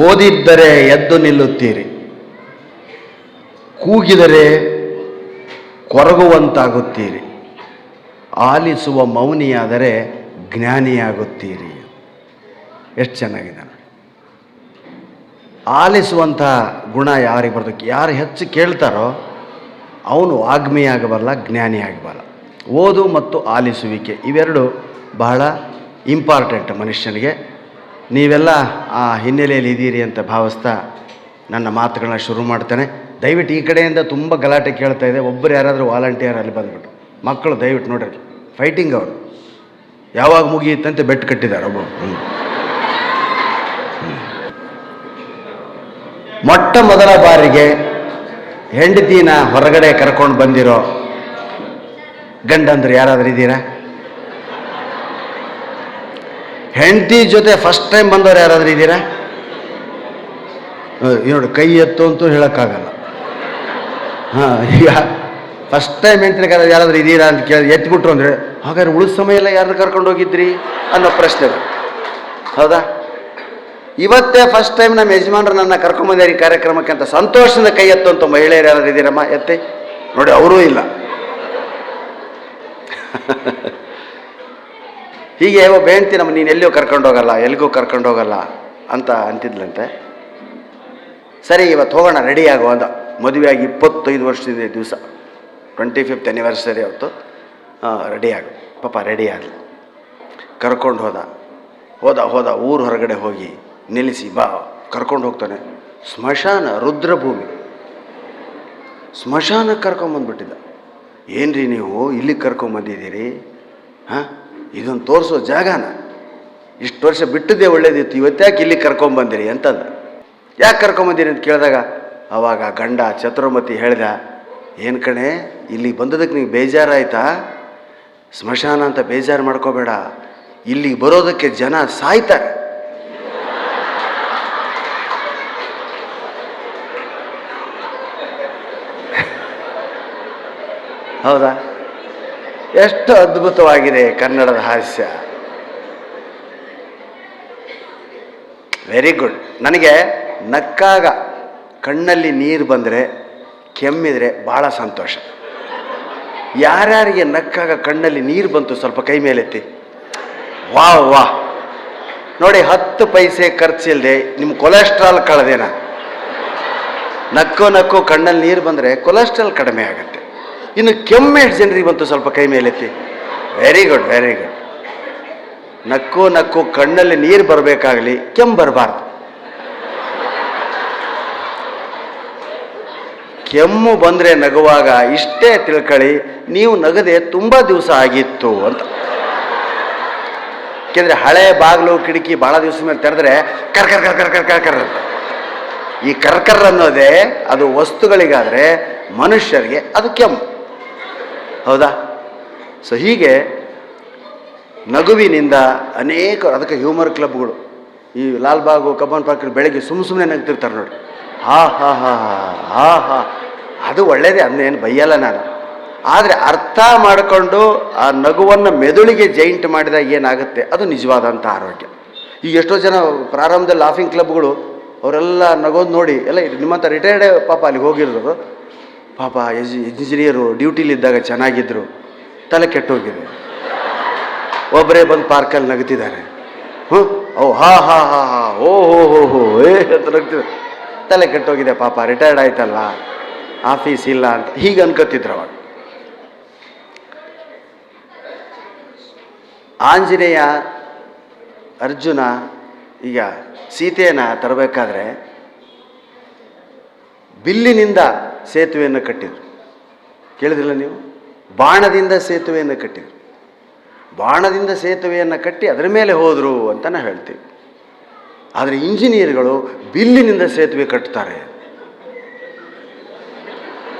ಓದಿದ್ದರೆ ಎದ್ದು ನಿಲ್ಲುತ್ತೀರಿ, ಕೂಗಿದರೆ ಕೊರಗುವಂತಾಗುತ್ತೀರಿ, ಆಲಿಸುವ ಮೌನಿಯಾದರೆ ಜ್ಞಾನಿಯಾಗುತ್ತೀರಿ. ಎಷ್ಟು ಚೆನ್ನಾಗಿದೆ. ಆಲಿಸುವಂಥ ಗುಣ ಯಾರಿಗೆ ಬರ್ತಕ್ಕೆ, ಯಾರು ಹೆಚ್ಚು ಕೇಳ್ತಾರೋ ಅವನು ವಾಗ್ಮಿ ಆಗಬಲ್ಲ, ಜ್ಞಾನಿ ಆಗಬಲ್ಲ. ಓದು ಮತ್ತು ಆಲಿಸುವಿಕೆ ಇವೆರಡು ಬಹಳ ಇಂಪಾರ್ಟೆಂಟ್ ಮನುಷ್ಯನಿಗೆ. ನೀವೆಲ್ಲ ಆ ಹಿನ್ನೆಲೆಯಲ್ಲಿ ಇದ್ದೀರಿ ಅಂತ ಭಾವಿಸ್ತಾ ನನ್ನ ಮಾತುಗಳನ್ನ ಶುರು ಮಾಡ್ತೇನೆ. ದಯವಿಟ್ಟು ಈ ಕಡೆಯಿಂದ ತುಂಬ ಗಲಾಟೆ ಕೇಳ್ತಾ ಇದೆ. ಒಬ್ಬರು ಯಾರಾದರೂ ವಾಲಂಟಿಯರ್ ಅಲ್ಲಿ ಬಂದುಬಿಟ್ಟು, ಮಕ್ಕಳು ದಯವಿಟ್ಟು ನೋಡ್ರಿ, ಫೈಟಿಂಗ್ ಅವರು ಯಾವಾಗ ಮುಗಿಯುತ್ತಂತೆ ಬೆಟ್ಟು ಕಟ್ಟಿದ್ದಾರೆ ಒಬ್ಬರು. ಮೊಟ್ಟ ಮೊದಲ ಬಾರಿಗೆ ಹೆಂಡತಿನ ಹೊರಗಡೆ ಕರ್ಕೊಂಡು ಬಂದಿರೋ ಗಂಡಂದ್ರೆ ಯಾರಾದ್ರೂ ಇದ್ದೀರಾ? ಹೆಂಡತಿ ಜೊತೆ ಫಸ್ಟ್ ಟೈಮ್ ಬಂದವರು ಯಾರಾದ್ರೂ ಇದ್ದೀರಾ? ನೋಡಿ, ಕೈ ಎತ್ತು ಅಂತೂ ಹೇಳೋಕ್ಕಾಗಲ್ಲ. ಈಗ ಫಸ್ಟ್ ಟೈಮ್ ಹೆಂಡತಿನ ಯಾರಾದ್ರೂ ಇದ್ದೀರಾ ಅಂತ ಕೇಳಿ ಎತ್ಬಿಟ್ರು ಅಂದರೆ, ಹಾಗಾದ್ರೆ ಉಳಿದ ಸಮಯ ಎಲ್ಲ ಯಾರನ್ನ ಕರ್ಕೊಂಡು ಹೋಗಿದ್ರಿ ಅನ್ನೋ ಪ್ರಶ್ನೆ. ಹೌದಾ? ಇವತ್ತೇ ಫಸ್ಟ್ ಟೈಮ್ ನಮ್ಮ ಯಜಮಾನರು ನನ್ನ ಕರ್ಕೊಂಬಂದಿರಿ ಕಾರ್ಯಕ್ರಮಕ್ಕೆ ಅಂತ ಸಂತೋಷದಿಂದ ಕೈ ಎತ್ತುವಂಥ ಮಹಿಳೆಯರು ಯಾರಾದ್ರು ಇದ್ದೀರಮ್ಮ? ಎತ್ತಿ ನೋಡಿ, ಅವರೂ ಇಲ್ಲ. ಹೀಗೆ ಒಬ್ಬ ಹೆಂಡ್ತಿ ನಮ್ಮ ನೀನು ಎಲ್ಲಿಯೂ ಕರ್ಕೊಂಡೋಗಲ್ಲ, ಎಲ್ಲಿಗೂ ಕರ್ಕೊಂಡೋಗಲ್ಲ ಅಂತ ಅಂತಿದ್ಲಂತೆ. ಸರಿ, ಇವತ್ತು ಹೋಗೋಣ, ರೆಡಿ ಆಗೋ ಅಂದ. ಮದುವೆಯಾಗಿ 25 ವರ್ಷದ ದಿವಸ, 25th ಆ್ಯನಿವರ್ಸರಿ ಅವತ್ತು. ರೆಡಿ ಆಗು ಪಾಪ, ರೆಡಿ ಆಗಲಿ. ಕರ್ಕೊಂಡು ಹೋದ ಊರು ಹೊರಗಡೆ ಹೋಗಿ ನಿಲ್ಲಿಸಿ, ಬಾ ಕರ್ಕೊಂಡು ಹೋಗ್ತಾನೆ. ಸ್ಮಶಾನ, ರುದ್ರಭೂಮಿ, ಸ್ಮಶಾನಕ್ಕೆ ಕರ್ಕೊಂಬಂದ್ಬಿಟ್ಟಿದ್ದ. ಏನ್ರಿ ನೀವು ಇಲ್ಲಿಗೆ ಕರ್ಕೊಂಬಂದಿದ್ದೀರಿ? ಇದೊಂದು ತೋರಿಸೋ ಜಾಗನ, ಇಷ್ಟು ವರ್ಷ ಬಿಟ್ಟದ್ದೇ ಒಳ್ಳೇದಿತ್ತು, ಇವತ್ತ್ಯಾಕೆ ಇಲ್ಲಿಗೆ ಕರ್ಕೊಂಬಂದಿರಿ ಅಂತಂದ. ಯಾಕೆ ಕರ್ಕೊಂಬಂದಿರಿ ಅಂತ ಕೇಳಿದಾಗ ಅವಾಗ ಗಂಡ ಚತುರ್ಮತಿ ಹೇಳ್ದ, ಏನು ಕಣೆ, ಇಲ್ಲಿಗೆ ಬಂದದಕ್ಕೆ ನಿಂಗೆ ಬೇಜಾರಾಯ್ತಾ? ಸ್ಮಶಾನ ಅಂತ ಬೇಜಾರು ಮಾಡ್ಕೋಬೇಡ, ಇಲ್ಲಿಗೆ ಬರೋದಕ್ಕೆ ಜನ ಸಾಯ್ತಾರೆ. ಹೌದಾ? ಎಷ್ಟು ಅದ್ಭುತವಾಗಿದೆ ಕನ್ನಡದ ಹಾಸ್ಯ. Very good. ನನಗೆ ನಕ್ಕಾಗ ಕಣ್ಣಲ್ಲಿ ನೀರು ಬಂದರೆ, ಕೆಮ್ಮಿದರೆ ಭಾಳ ಸಂತೋಷ. ಯಾರ್ಯಾರಿಗೆ ನಕ್ಕಾಗ ಕಣ್ಣಲ್ಲಿ ನೀರು ಬಂತು ಸ್ವಲ್ಪ ಕೈ ಮೇಲೆತ್ತಿ. ವಾಹ್ ನೋಡಿ, 10 ಪೈಸೆ ಖರ್ಚಿಲ್ಲದೆ ನಿಮ್ಮ ಕೊಲೆಸ್ಟ್ರಾಲ್ ಕಳೆದೇನ. ನಕ್ಕು ಕಣ್ಣಲ್ಲಿ ನೀರು ಬಂದರೆ ಕೊಲೆಸ್ಟ್ರಾಲ್ ಕಡಿಮೆ ಆಗುತ್ತೆ. ಇನ್ನು ಕೆಮ್ಮು ಎಷ್ಟು ಜನರಿಗೆ ಬಂತು ಸ್ವಲ್ಪ ಕೈ ಮೇಲೆತ್ತಿ. Very good. ನಕ್ಕು ಕಣ್ಣಲ್ಲಿ ನೀರು ಬರಬೇಕಾಗಲಿ, ಕೆಮ್ಮು ಬರಬಾರ್ದು. ಕೆಮ್ಮು ಬಂದರೆ ನಗುವಾಗ ಇಷ್ಟೇ ತಿಳ್ಕೊಳ್ಳಿ, ನೀವು ನಗದೆ ತುಂಬ ದಿವಸ ಆಗಿತ್ತು ಅಂತ. ಯಾಕೆಂದರೆ ಹಳೆ ಬಾಗಿಲು ಕಿಟಕಿ ಭಾಳ ದಿವಸ ಮೇಲೆ ತೆರೆದ್ರೆ ಕರ್ ಅಂತ. ಈ ಕರ್ಕರ್ ಅನ್ನೋದೇ ಅದು ವಸ್ತುಗಳಿಗಾದರೆ, ಮನುಷ್ಯರಿಗೆ ಅದು ಕೆಮ್ಮು. ಹೌದಾ? ಸೊ ಹೀಗೆ ನಗುವಿನಿಂದ ಅನೇಕ, ಅದಕ್ಕೆ ಹ್ಯೂಮರ್ ಕ್ಲಬ್ಗಳು, ಈ ಲಾಲ್ಬಾಗು, ಕಬ್ಬನ್ ಪಾರ್ಕ್ ಬೆಳಗ್ಗೆ ಸುಮ್ಮನೆ ನಗ್ತಿರ್ತಾರೆ ನೋಡಿ. ಹಾ ಅದು ಒಳ್ಳೆಯದೇ, ಅದನ್ನೇನು ಬೈಯಲ್ಲ ನಾನು. ಆದರೆ ಅರ್ಥ ಮಾಡಿಕೊಂಡು ಆ ನಗುವನ್ನು ಮೆದುಳಿಗೆ ಜೈಂಟ್ ಮಾಡಿದಾಗ ಏನಾಗುತ್ತೆ, ಅದು ನಿಜವಾದಂಥ ಆರೋಗ್ಯ. ಈಗ ಎಷ್ಟೋ ಜನ ಪ್ರಾರಂಭದಲ್ಲಿ ಲಾಫಿಂಗ್ ಕ್ಲಬ್ಗಳು ಅವರೆಲ್ಲ ನಗೋದು ನೋಡಿ, ಎಲ್ಲ ನಿಮ್ಮಂಥ ರಿಟೈರ್ಡ್ ಪಾಪ ಅಲ್ಲಿಗೆ ಹೋಗಿರೋರು, ಪಾಪ ಇಂಜಿನಿಯರು ಡ್ಯೂಟಿಲಿದ್ದಾಗ ಚೆನ್ನಾಗಿದ್ದರು, ತಲೆ ಕೆಟ್ಟೋಗಿದೆ. ಒಬ್ಬರೇ ಬಂದು ಪಾರ್ಕಲ್ಲಿ ನಗ್ತಿದ್ದಾರೆ. ಓಹೋ ಅಂತ ನಗ್ತಿದ್ದಾರೆ. ತಲೆ ಕೆಟ್ಟೋಗಿದೆ ಪಾಪ, ರಿಟೈರ್ಡ್ ಆಯ್ತಲ್ಲ, ಆಫೀಸ್ ಇಲ್ಲ ಅಂತ ಹೀಗೆ ಅನ್ಕೋತಿದ್ರು ಅವಾಗ. ಆಂಜನೇಯ, ಅರ್ಜುನ ಈಗ ಸೀತೆಯನ್ನು ತರಬೇಕಾದ್ರೆ ಬಿಲ್ಲಿನಿಂದ ಸೇತುವೆಯನ್ನು ಕಟ್ಟಿದರು. ಕೇಳಿದ್ರಲ್ಲ ನೀವು? ಬಾಣದಿಂದ ಸೇತುವೆಯನ್ನು ಕಟ್ಟಿದರು. ಬಾಣದಿಂದ ಸೇತುವೆಯನ್ನು ಕಟ್ಟಿ ಅದರ ಮೇಲೆ ಹೋದರು ಅಂತ ನಾವು ಹೇಳ್ತೀವಿ. ಆದರೆ ಇಂಜಿನಿಯರ್ಗಳು ಬಿಲ್ಲಿನಿಂದ ಸೇತುವೆ ಕಟ್ತಾರೆ.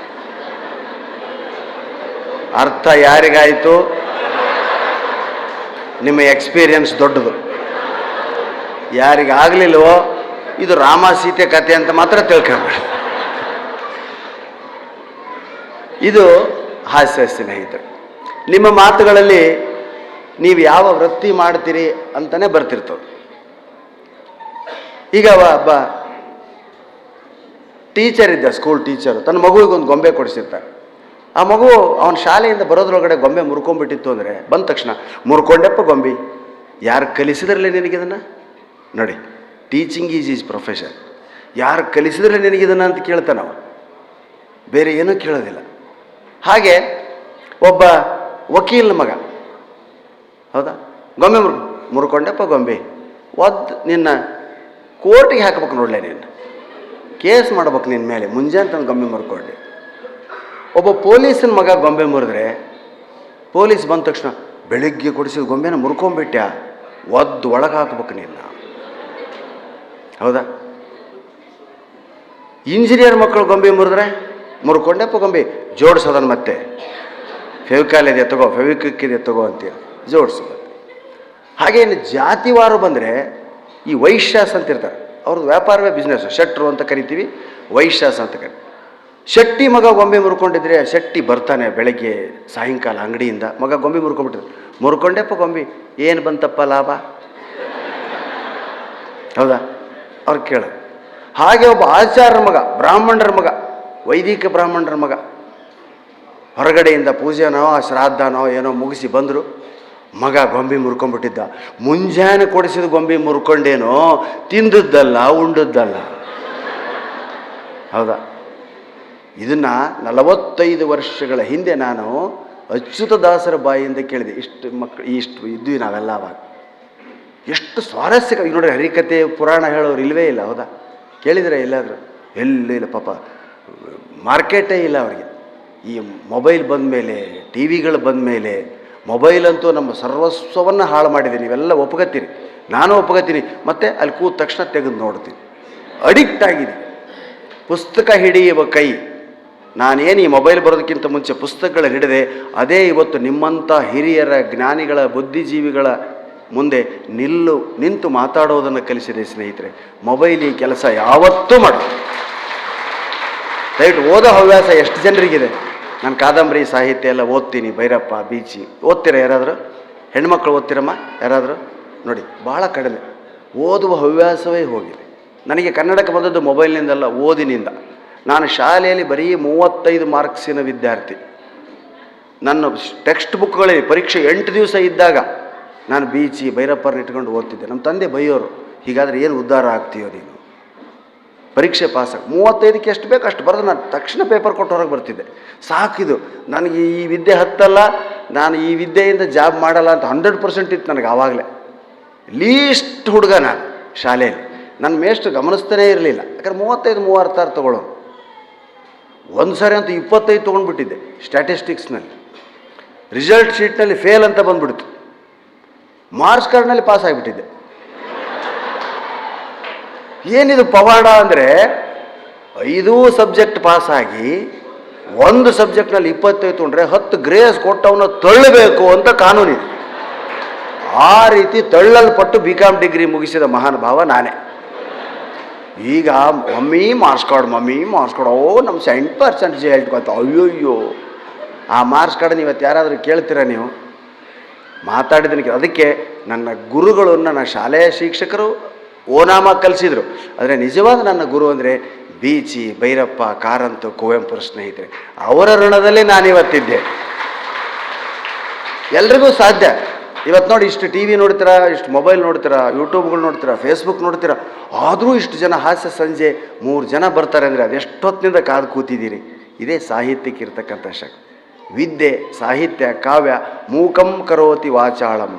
ಅರ್ಥ ಯಾರಿಗಾಯಿತು? ನಿಮ್ಮ ಎಕ್ಸ್ಪೀರಿಯನ್ಸ್ ದೊಡ್ಡದು. ಯಾರಿಗಾಗಲಿಲ್ವೋ ಇದು ರಾಮ ಸೀತೆ ಕಥೆ ಅಂತ ಮಾತ್ರ ತಿಳ್ಕೊಬೇಡ. ಇದು ಹಾಸ್ಯ ಸ್ನೇಹಿತರು. ನಿಮ್ಮ ಮಾತುಗಳಲ್ಲಿ ನೀವು ಯಾವ ವೃತ್ತಿ ಮಾಡ್ತೀರಿ ಅಂತಲೇ ಬರ್ತಿರ್ತದೆ. ಈಗ ಒಬ್ಬ ಟೀಚರ್ ಇದ್ದ, ಸ್ಕೂಲ್ ಟೀಚರು, ತನ್ನ ಮಗುವಿಗೊಂದು ಗೊಂಬೆ ಕೊಡಿಸಿರ್ತಾರೆ. ಆ ಮಗು ಅವನ ಶಾಲೆಯಿಂದ ಬರೋದ್ರೊಳಗಡೆ ಗೊಂಬೆ ಮುರ್ಕೊಂಡ್ಬಿಟ್ಟಿತ್ತು ಅಂದರೆ ಬಂದ ತಕ್ಷಣ ಮುರ್ಕೊಂಡೆಪ್ಪ ಗೊಂಬೆ, ಯಾರು ಕಲಿಸಿದ್ರಲ್ಲ ನಿನಗಿದನ್ನು? ನೋಡಿ, ಟೀಚಿಂಗ್ ಈಸ್ ಪ್ರೊಫೆಷನ್. ಯಾರು ಕಲಿಸಿದ್ರೆ ನಿನಗಿದನ್ನು ಅಂತ ಕೇಳ್ತಾನೆ ನಾವು, ಬೇರೆ ಏನೂ ಕೇಳೋದಿಲ್ಲ. ಹಾಗೆ ಒಬ್ಬ ವಕೀಲನ ಮಗ, ಹೌದಾ, ಗೊಂಬೆ ಮುರ್ಕೊಂಡೆಪ್ಪ ಗೊಂಬೆ, ನಿನ್ನ ಕೋರ್ಟಿಗೆ ಹಾಕ್ಬೇಕು ನೋಡಲೇ, ನೀನು ಕೇಸ್ ಮಾಡ್ಬೇಕು ನಿನ್ನ ಮೇಲೆ, ಮುಂಜಾನೆ ತಂದು ಗೊಂಬೆ ಮುರ್ಕೊಂಡೆ. ಒಬ್ಬ ಪೊಲೀಸನ ಮಗ ಗೊಂಬೆ ಮುರಿದ್ರೆ ಪೊಲೀಸ್ ಬಂದ ತಕ್ಷಣ ಬೆಳಿಗ್ಗೆ ಕೊಡಿಸಿದ ಗೊಂಬೆನ ಮುರ್ಕೊಂಡ್ಬಿಟ್ಟ್ಯಾ, ಒಳಗೆ ಹಾಕ್ಬೇಕು ನಿನ್ನ, ಹೌದಾ. ಇಂಜಿನಿಯರ್ ಮಕ್ಕಳು ಗೊಂಬೆ ಮುರಿದ್ರೆ ಮುರ್ಕೊಂಡೆಪ್ಪ ಗೊಂಬೆ, ಜೋಡಿಸೋದನ್ನು ಮತ್ತೆ ಫೆವಿಕಾಲ್ ಇದೆ ತಗೋ, ಫೆವಿಕ್ವಿಕ್ ಇದೆ ತಗೋ ಅಂತೇಳಿ ಜೋಡಿಸೋದು. ಹಾಗೇನು ಜಾತಿವಾರ ಬಂದರೆ ಈ ವೈಶ್ಯಾಸ್ ಅಂತ ಇರ್ತಾರೆ, ಅವ್ರದ್ದು ವ್ಯಾಪಾರವೇ ಬಿಸ್ನೆಸ್ಸು, ಶೆಟ್ರು ಅಂತ ಕರಿತೀವಿ, ವೈಶ್ಯಾಸ್ ಅಂತ ಕರಿತೀವಿ. ಶೆಟ್ಟಿ ಮಗ ಗೊಂಬೆ ಮುರ್ಕೊಂಡಿದ್ರೆ ಶೆಟ್ಟಿ ಬರ್ತಾನೆ ಬೆಳಗ್ಗೆ ಸಾಯಂಕಾಲ ಅಂಗಡಿಯಿಂದ, ಮಗ ಗೊಂಬೆ ಮುರ್ಕೊಂಡ್ಬಿಟ್ಟಿದ್ರು, ಮುರ್ಕೊಂಡೆಪ್ಪ ಗೊಂಬೆ, ಏನು ಬಂತಪ್ಪ ಲಾಭ, ಹೌದಾ, ಅವ್ರು ಕೇಳೋದು. ಹಾಗೆ ಒಬ್ಬ ಆಚಾರ್ಯರ ಮಗ, ಬ್ರಾಹ್ಮಣರ ಮಗ, ವೈದಿಕ ಬ್ರಾಹ್ಮಣರ ಮಗ, ಹೊರಗಡೆಯಿಂದ ಪೂಜೆನೋ ಶ್ರಾದ್ದನೋ ಏನೋ ಮುಗಿಸಿ ಬಂದರು, ಮಗ ಗೊಂಬೆ ಮುರ್ಕೊಂಡ್ಬಿಟ್ಟಿದ್ದ. ಮುಂಜಾನೆ ಕೊಡಿಸಿದ ಗೊಂಬೆ ಮುರ್ಕೊಂಡೇನೋ, ತಿಂದದ್ದಲ್ಲ ಉಂಡದ್ದಲ್ಲ, ಹೌದಾ. ಇದನ್ನು 45 ವರ್ಷಗಳ ಹಿಂದೆ ನಾನು ಅಚ್ಯುತದಾಸರ ಬಾಯಿಯಿಂದ ಕೇಳಿದೆ. ಇಷ್ಟು ಇದ್ವಿ ನಾವೆಲ್ಲ ಅವಾಗ. ಎಷ್ಟು ಸ್ವಾರಸ್ಯಕ. ಈಗ ನೋಡ್ರಿ, ಹರಿಕತೆ ಪುರಾಣ ಹೇಳೋರು ಇಲ್ಲವೇ ಇಲ್ಲ, ಹೌದಾ, ಕೇಳಿದರೆ ಎಲ್ಲಾದರೂ? ಇಲ್ಲ ಪಾಪ, ಮಾರ್ಕೆಟೇ ಇಲ್ಲ ಅವರಿಗೆ. ಈ ಮೊಬೈಲ್ ಬಂದ ಮೇಲೆ, ಟಿ ವಿಗಳು ಬಂದ ಮೇಲೆ, ಮೊಬೈಲ್ ಅಂತೂ ನಮ್ಮ ಸರ್ವಸ್ವವನ್ನು ಹಾಳು ಮಾಡಿದೆ. ನೀವೆಲ್ಲ ಒಪ್ಕೋತೀರಿ, ನಾನು ಒಪ್ಕೋತೀನಿ. ಮತ್ತು ಅಲ್ಲಿ ಕೂತ ತಕ್ಷಣ ತೆಗೆದು ನೋಡ್ತೀನಿ, ಅಡಿಕ್ಟ್ ಆಗಿದೆ. ಪುಸ್ತಕ ಹಿಡಿಯುವ ಕೈ, ನಾನೇನು ಈ ಮೊಬೈಲ್ ಬರೋದಕ್ಕಿಂತ ಮುಂಚೆ ಪುಸ್ತಕಗಳು ಹಿಡಿದೆ, ಅದೇ ಇವತ್ತು ನಿಮ್ಮಂಥ ಹಿರಿಯರ ಜ್ಞಾನಿಗಳ ಬುದ್ಧಿಜೀವಿಗಳ ಮುಂದೆ ನಿಂತು ಮಾತಾಡೋದನ್ನು ಕಲಿಸಿದೆ ಸ್ನೇಹಿತರೆ. ಮೊಬೈಲ್ ಈ ಕೆಲಸ ಯಾವತ್ತೂ ಮಾಡು. ದಯವಿಟ್ಟು ಓದೋ ಹವ್ಯಾಸ ಎಷ್ಟು ಜನರಿಗಿದೆ? ನಾನು ಕಾದಂಬರಿ ಸಾಹಿತ್ಯ ಎಲ್ಲ ಓದ್ತೀನಿ, ಭೈರಪ್ಪ, ಬೀಚಿ ಓದ್ತೀರಾ ಯಾರಾದರೂ? ಹೆಣ್ಮಕ್ಳು ಓದ್ತೀರಮ್ಮ ಯಾರಾದರೂ? ನೋಡಿ, ಭಾಳ ಕಡಿಮೆ. ಓದುವ ಹವ್ಯಾಸವೇ ಹೋಗಿದೆ. ನನಗೆ ಕನ್ನಡಕ್ಕೆ ಬಂದದ್ದು ಮೊಬೈಲ್ನಿಂದಲ್ಲ, ಓದಿನಿಂದ. ನಾನು ಶಾಲೆಯಲ್ಲಿ ಬರೀ 35 ಮಾರ್ಕ್ಸಿನ ವಿದ್ಯಾರ್ಥಿ. ನನ್ನ ಟೆಕ್ಸ್ಟ್ ಬುಕ್ಗಳಲ್ಲಿ ಪರೀಕ್ಷೆ 8 ದಿವಸ ಇದ್ದಾಗ ನಾನು ಬೀಚಿ, ಭೈರಪ್ಪರನ್ನ ಇಟ್ಕೊಂಡು ಓದ್ತಿದ್ದೆ. ನಮ್ಮ ತಂದೆ ಬೈಯೋರು, ಹೀಗಾದರೆ ಏನು ಉದ್ಧಾರ ಆಗ್ತೀಯೋ ನೀನು, ಪರೀಕ್ಷೆ ಪಾಸಾಗಿ 35ಕ್ಕೆ ಎಷ್ಟು ಬೇಕು ಅಷ್ಟು ಬರೆದು ನಾನು ತಕ್ಷಣ ಪೇಪರ್ ಕೊಟ್ಟು ಹೊರಗೆ ಬರ್ತಿದ್ದೆ. ಸಾಕಿದು, ನನಗೆ ಈ ವಿದ್ಯೆ ಹತ್ತಲ್ಲ, ನಾನು ಈ ವಿದ್ಯೆಯಿಂದ ಜಾಬ್ ಮಾಡಲ್ಲ ಅಂತ 100% ಇತ್ತು ನನಗೆ ಆವಾಗಲೇ. ಲೀಸ್ಟ್ ಹುಡುಗ ನಾನು ಶಾಲೆಯಲ್ಲಿ. ನನ್ನ ಮೇಷ್ಟು ಗಮನಿಸ್ತಾನೇ ಇರಲಿಲ್ಲ, ಯಾಕಂದ್ರೆ 35-36 ತೊಗೊಳ್ಳೋನು. ಒಂದು ಸಾರಿ ಅಂತೂ 25 ತೊಗೊಂಡ್ಬಿಟ್ಟಿದ್ದೆ ಸ್ಟ್ಯಾಟಿಸ್ಟಿಕ್ಸ್ನಲ್ಲಿ. ರಿಸಲ್ಟ್ ಶೀಟ್ನಲ್ಲಿ ಫೇಲ್ ಅಂತ ಬಂದ್ಬಿಡ್ತು, ಮಾರ್ಕ್ಸ್ ಕಾರ್ಡ್ನಲ್ಲಿ ಪಾಸ್ ಆಗಿಬಿಟ್ಟಿದ್ದೆ. ಏನಿದು ಪವಾಡ ಅಂದರೆ, 5 ಸಬ್ಜೆಕ್ಟ್ ಪಾಸಾಗಿ 1 ಸಬ್ಜೆಕ್ಟ್ನಲ್ಲಿ 25 ತೊಗೊಂಡ್ರೆ 10 ಗ್ರೇಸ್ ಕೊಟ್ಟವನ್ನ ತಳ್ಳಬೇಕು ಅಂತ ಕಾನೂನಿದೆ. ಆ ರೀತಿ ತಳ್ಳಲ್ಪಟ್ಟು BCom ಡಿಗ್ರಿ ಮುಗಿಸಿದ ಮಹಾನ್ ಭಾವ ನಾನೇ. ಈಗ ಮಮ್ಮಿ ಮಾರ್ಕ್ಸ್ ಕಾರ್ಡ್, ಓ ನಮ್ಮ 70% ರಿಸಲ್ಟ್ ಗೊತ್ತು. ಅಯ್ಯೋಯ್ಯೋ, ಆ ಮಾರ್ಕ್ಸ್ ಕಾರ್ಡ್ ಇವತ್ತು ಯಾರಾದರೂ ಕೇಳ್ತೀರಾ ನೀವು? ಮಾತಾಡಿದ್ದೀನಿ. ಅದಕ್ಕೆ ನನ್ನ ಗುರುಗಳನ್ನು ನನ್ನ ಶಾಲೆಯ ಶಿಕ್ಷಕರು ಓನಾಮ ಕಲಿಸಿದರು. ಆದರೆ ನಿಜವಾದ ನನ್ನ ಗುರು ಅಂದರೆ ಬೀಚಿ, ಭೈರಪ್ಪ, ಕಾರಂತು, ಕುವೆಂಪುರ ಸ್ನೇಹಿತರೆ. ಅವರ ಋಣದಲ್ಲೇ ನಾನಿವತ್ತಿದ್ದೆ. ಎಲ್ರಿಗೂ ಸಾಧ್ಯ. ಇವತ್ತು ನೋಡಿ, ಇಷ್ಟು ಟಿ ವಿ ನೋಡ್ತೀರಾ, ಇಷ್ಟು ಮೊಬೈಲ್ ನೋಡ್ತೀರಾ, ಯೂಟ್ಯೂಬ್ಗಳು ನೋಡ್ತೀರಾ, ಫೇಸ್ಬುಕ್ ನೋಡ್ತೀರಾ, ಆದರೂ ಇಷ್ಟು ಜನ ಹಾಸ್ಯ ಸಂಜೆ 3 ಜನ ಬರ್ತಾರೆ ಅಂದರೆ ಅದೆಷ್ಟೊತ್ತಿನಿಂದ ಕಾದು ಕೂತಿದ್ದೀರಿ. ಇದೇ ಸಾಹಿತ್ಯಕ್ಕೆ ಇರ್ತಕ್ಕಂಥ ಶಕ್ತಿ. ವಿದ್ಯೆ, ಸಾಹಿತ್ಯ, ಕಾವ್ಯ ಮೂಕಂ ಕರೋತಿ ವಾಚಾಳಂ,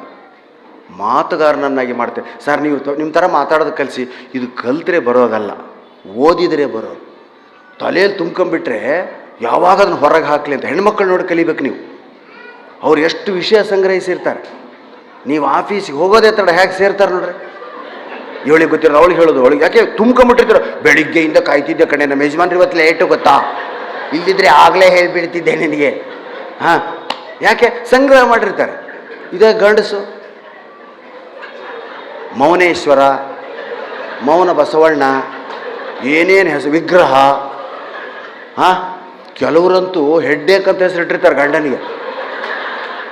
ಮಾತುಗಾರನನ್ನಾಗಿ ಮಾಡ್ತೇವೆ. ಸರ್, ನೀವು ನಿಮ್ಮ ಥರ ಮಾತಾಡೋದು ಕಲಿಸಿ, ಇದು ಕಲ್ತರೆ ಬರೋದಲ್ಲ, ಓದಿದರೆ ಬರೋದು. ತಲೆಯಲ್ಲಿ ತುಂಬ್ಕೊಂಬಿಟ್ರೆ ಯಾವಾಗ ಅದನ್ನು ಹೊರಗೆ ಹಾಕಲಿ ಅಂತ ಹೆಣ್ಮಕ್ಳು ನೋಡಿ ಕಲಿಬೇಕು ನೀವು. ಅವ್ರು ಎಷ್ಟು ವಿಷಯ ಸಂಗ್ರಹಿಸಿರ್ತಾರೆ. ನೀವು ಆಫೀಸಿಗೆ ಹೋಗೋದೇ ತಡ ಹೇಗೆ ಸೇರ್ತಾರೆ ನೋಡ್ರಿ. ಇವಳಿಗೆ ಗೊತ್ತಿರೋದು ಅವಳಿಗೆ ಹೇಳೋದು, ಅವಳಿಗೆ ಯಾಕೆ ತುಂಬ್ಕೊಂಬಿಟ್ಟಿರ್ತೀರ. ಬೆಳಿಗ್ಗೆಯಿಂದ ಕಾಯ್ತಿದ್ದೆ ಕಣೆ, ನಮ್ಮ ಯಜಮಾನ್ರು ಇವತ್ತು ಲೇಟು ಗೊತ್ತಾ, ಇಲ್ದಿದ್ರೆ ಆಗಲೇ ಹೇಳಿಬಿಡ್ತಿದ್ದೆ ನಿನಗೆ. ಹಾಂ, ಯಾಕೆ ಸಂಗ್ರಹ ಮಾಡಿರ್ತಾರೆ. ಇದೇ ಗಂಡಸು. ಮೌನೇಶ್ವರ, ಮೌನ ಬಸವಣ್ಣ, ಏನೇನು ಹೆಸರು, ವಿಗ್ರಹ. ಹಾಂ, ಕೆಲವರಂತೂ ಹೆಡ್ಡೇಕ್ ಅಂತ ಹೆಸರಿಟ್ಟಿರ್ತಾರೆ ಗಂಡನಿಗೆ.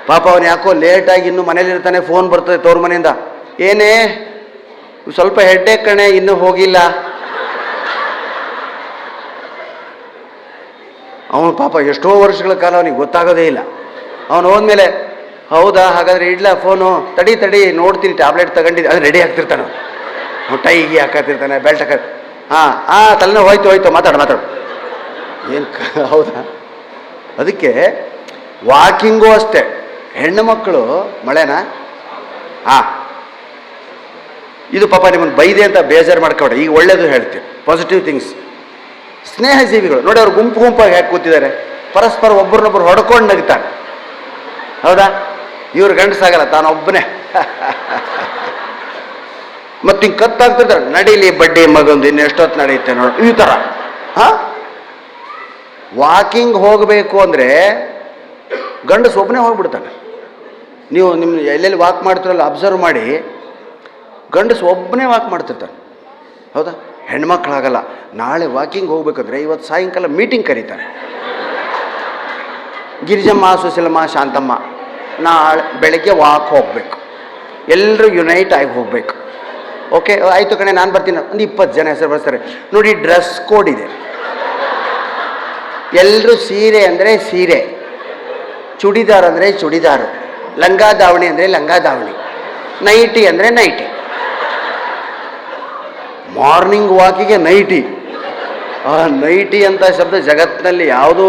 ಪಾಪ ಅವನು ಯಾಕೋ ಲೇಟಾಗಿ ಇನ್ನೂ ಮನೇಲಿರ್ತಾನೆ, ಫೋನ್ ಬರ್ತದೆ ತವ್ರ ಮನೆಯಿಂದ, ಏನೇ ಸ್ವಲ್ಪ ಹೆಡ್ಡೇಕ್ ಕಣೆ, ಇನ್ನೂ ಹೋಗಿಲ್ಲ. ಅವನು ಪಾಪ ಎಷ್ಟೋ ವರ್ಷಗಳ ಕಾಲ ಅವನಿಗೆ ಗೊತ್ತಾಗೋದೇ ಇಲ್ಲ. ಅವನು ಹೋದ್ಮೇಲೆ, ಹೌದಾ ಹಾಗಾದರೆ ಇಡ್ಲಾ ಫೋನು, ತಡಿ ನೋಡ್ತೀನಿ, ಟ್ಯಾಬ್ಲೆಟ್ ತಗೊಂಡಿದ್ದೆ, ಅದು ರೆಡಿ ಆಗ್ತಿರ್ತಾನೆ. ಅವ್ನು ಟೈಗಿ ಹಾಕತ್ತಿರ್ತಾನೆ, ಬೆಲ್ಟ್ ತಲೆನೋವು ಹೋಯ್ತು ಮಾತಾಡು ಏನು ಹೌದಾ. ಅದಕ್ಕೆ ವಾಕಿಂಗು ಅಷ್ಟೇ. ಹೆಣ್ಣು ಮಕ್ಕಳು ಮಳೆನಾ ಇದು ಪಾಪ ನಿಮ್ಮನ್ನು ಬೈದೆ ಅಂತ ಬೇಜಾರು ಮಾಡ್ಕೊಬೇಡ. ಈಗ ಒಳ್ಳೇದು ಹೇಳ್ತೀವಿ, ಪಾಸಿಟಿವ್ ಥಿಂಗ್ಸ್. ಸ್ನೇಹ ಜೀವಿಗಳು ನೋಡಿ, ಅವ್ರು ಗುಂಪಾಗಿ ಯಾಕೆ ಕೂತಿದ್ದಾರೆ, ಪರಸ್ಪರ ಒಬ್ಬರನ್ನೊಬ್ಬರು ಹೊಡ್ಕೊಂಡು ನಗ್ತಾರೆ. ಹೌದಾ? ಇವ್ರು ಗಂಡಸಾಗಲ್ಲ, ತಾನೊಬ್ಬನೇ ಮತ್ತೆ ಹಿಂಗೆ ಕತ್ತಾಗ್ತಿರ್ತಾರೆ, ನಡೀಲಿ ಬಡ್ಡಿ ಮಗಂದು, ಇನ್ನು ಎಷ್ಟೊತ್ತು ನಡೆಯುತ್ತೆ ನೋಡಿ, ಈ ಥರ. ವಾಕಿಂಗ್ ಹೋಗಬೇಕು ಅಂದರೆ ಗಂಡಸು ಒಬ್ಬನೇ ಹೋಗ್ಬಿಡ್ತಾನೆ. ನೀವು ನಿಮ್ಮ ಎಲ್ಲೆಲ್ಲಿ ವಾಕ್ ಮಾಡ್ತಿರಲ್ಲ ಅಬ್ಸರ್ವ್ ಮಾಡಿ, ಗಂಡಸು ಒಬ್ಬನೇ ವಾಕ್ ಮಾಡ್ತಿರ್ತಾನೆ. ಹೌದಾ? ಹೆಣ್ಮಕ್ಳಾಗಲ್ಲ. ನಾಳೆ ವಾಕಿಂಗ್ ಹೋಗ್ಬೇಕಂದ್ರೆ ಇವತ್ತು ಸಾಯಂಕಾಲ ಮೀಟಿಂಗ್ ಕರೀತಾರೆ. ಗಿರಿಜಮ್ಮ, ಸುಶೀಲಮ್ಮ, ಶಾಂತಮ್ಮ, ನಾಳೆ ಬೆಳಗ್ಗೆ ವಾಕ್ ಹೋಗಬೇಕು, ಎಲ್ಲರೂ ಯುನೈಟ್ ಆಗಿ ಹೋಗಬೇಕು. ಓಕೆ ಆಯಿತು ಕಣೆ, ನಾನು ಬರ್ತೀನಿ. ಒಂದು 20 ಜನ ಹೆಸರು ಬರ್ತಾರೆ ನೋಡಿ. ಡ್ರೆಸ್ ಕೋಡ್ ಇದೆ. ಎಲ್ಲರೂ ಸೀರೆ ಅಂದರೆ ಸೀರೆ, ಚೂಡಿದಾರ್ ಅಂದರೆ ಚೂಡಿದಾರು, ಲಂಗ ದಾವಣಿ ಅಂದರೆ ಲಂಗ ದಾವಣಿ, ನೈಟಿ ಅಂದರೆ ನೈಟಿ. ಮಾರ್ನಿಂಗ್ ವಾಕಿಗೆ ನೈಟಿ. ಆ ನೈಟಿ ಅಂತ ಶಬ್ದ ಜಗತ್ತಿನಲ್ಲಿ ಯಾವುದೂ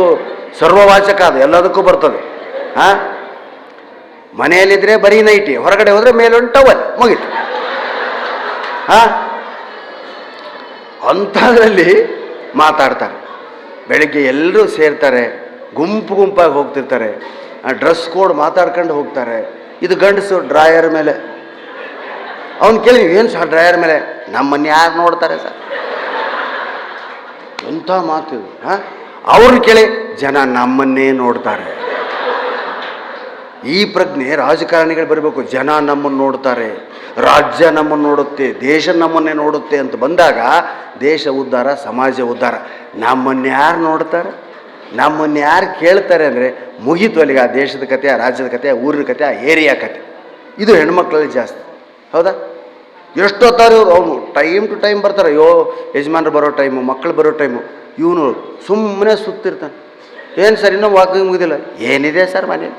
ಸರ್ವವಾಚಕ, ಅದು ಎಲ್ಲದಕ್ಕೂ ಬರ್ತದೆ. ಮನೆಯಲ್ಲಿದ್ದರೆ ಬರೀ ನೈಟಿ, ಹೊರಗಡೆ ಹೋದರೆ ಮೇಲೊಂದು ಟವಲ್, ಮುಗೀತು. ಅಂಥದ್ರಲ್ಲಿ ಮಾತಾಡ್ತಾರೆ. ಬೆಳಗ್ಗೆ ಎಲ್ಲರೂ ಸೇರ್ತಾರೆ, ಗುಂಪಾಗಿ ಹೋಗ್ತಿರ್ತಾರೆ. ಆ ಡ್ರೆಸ್ ಕೋಡ್ ಮಾತಾಡ್ಕೊಂಡು ಹೋಗ್ತಾರೆ. ಇದು ಗಂಡಸು ಡ್ರಾಯರ್ ಮೇಲೆ. ಅವ್ನು ಕೇಳಿ, ಏನು ಸರ್ ಡ್ರಾಯರ್ ಮೇಲೆ? ನಮ್ಮನ್ನು ಯಾರು ನೋಡ್ತಾರೆ ಸರ್? ಎಂಥ ಮಾತು. ಅವ್ರನ್ನ ಕೇಳಿ, ಜನ ನಮ್ಮನ್ನೇ ನೋಡ್ತಾರೆ. ಈ ಪ್ರಜ್ಞೆ ರಾಜಕಾರಣಿಗಳು ಬರಬೇಕು. ಜನ ನಮ್ಮನ್ನು ನೋಡ್ತಾರೆ, ರಾಜ್ಯ ನಮ್ಮನ್ನು ನೋಡುತ್ತೆ, ದೇಶ ನಮ್ಮನ್ನೇ ನೋಡುತ್ತೆ ಅಂತ ಬಂದಾಗ ದೇಶ ಉದ್ಧಾರ, ಸಮಾಜ ಉದ್ಧಾರ. ನಮ್ಮನ್ನು ಯಾರು ನೋಡ್ತಾರೆ, ನಮ್ಮನ್ನು ಯಾರು ಕೇಳ್ತಾರೆ ಅಂದರೆ ಮುಗೀತು ಅಲ್ಲಿಗೆ. ಆ ದೇಶದ ಕತೆ, ಆ ರಾಜ್ಯದ ಕತೆ, ಆ ಊರಿನ ಕತೆ, ಆ ಏರಿಯಾ ಕತೆ. ಇದು ಹೆಣ್ಮಕ್ಳಲ್ಲಿ ಜಾಸ್ತಿ. ಹೌದಾ? ಎಷ್ಟೊತ್ತಾರೆ ಇವರು, ಅವನು ಟೈಮ್ ಟು ಟೈಮ್ ಬರ್ತಾರೆ. ಯಜಮಾನ್ರು ಬರೋ ಟೈಮು, ಮಕ್ಕಳು ಬರೋ ಟೈಮು, ಇವನು ಸುಮ್ಮನೆ ಸುತ್ತಿರ್ತಾನೆ. ಏನು ಸರ್ ಇನ್ನೂ ವಾಕಿಂಗ್ ಮುಗಿದಿಲ್ಲ? ಏನಿದೆ ಸರ್ ಮನೇಲಿ?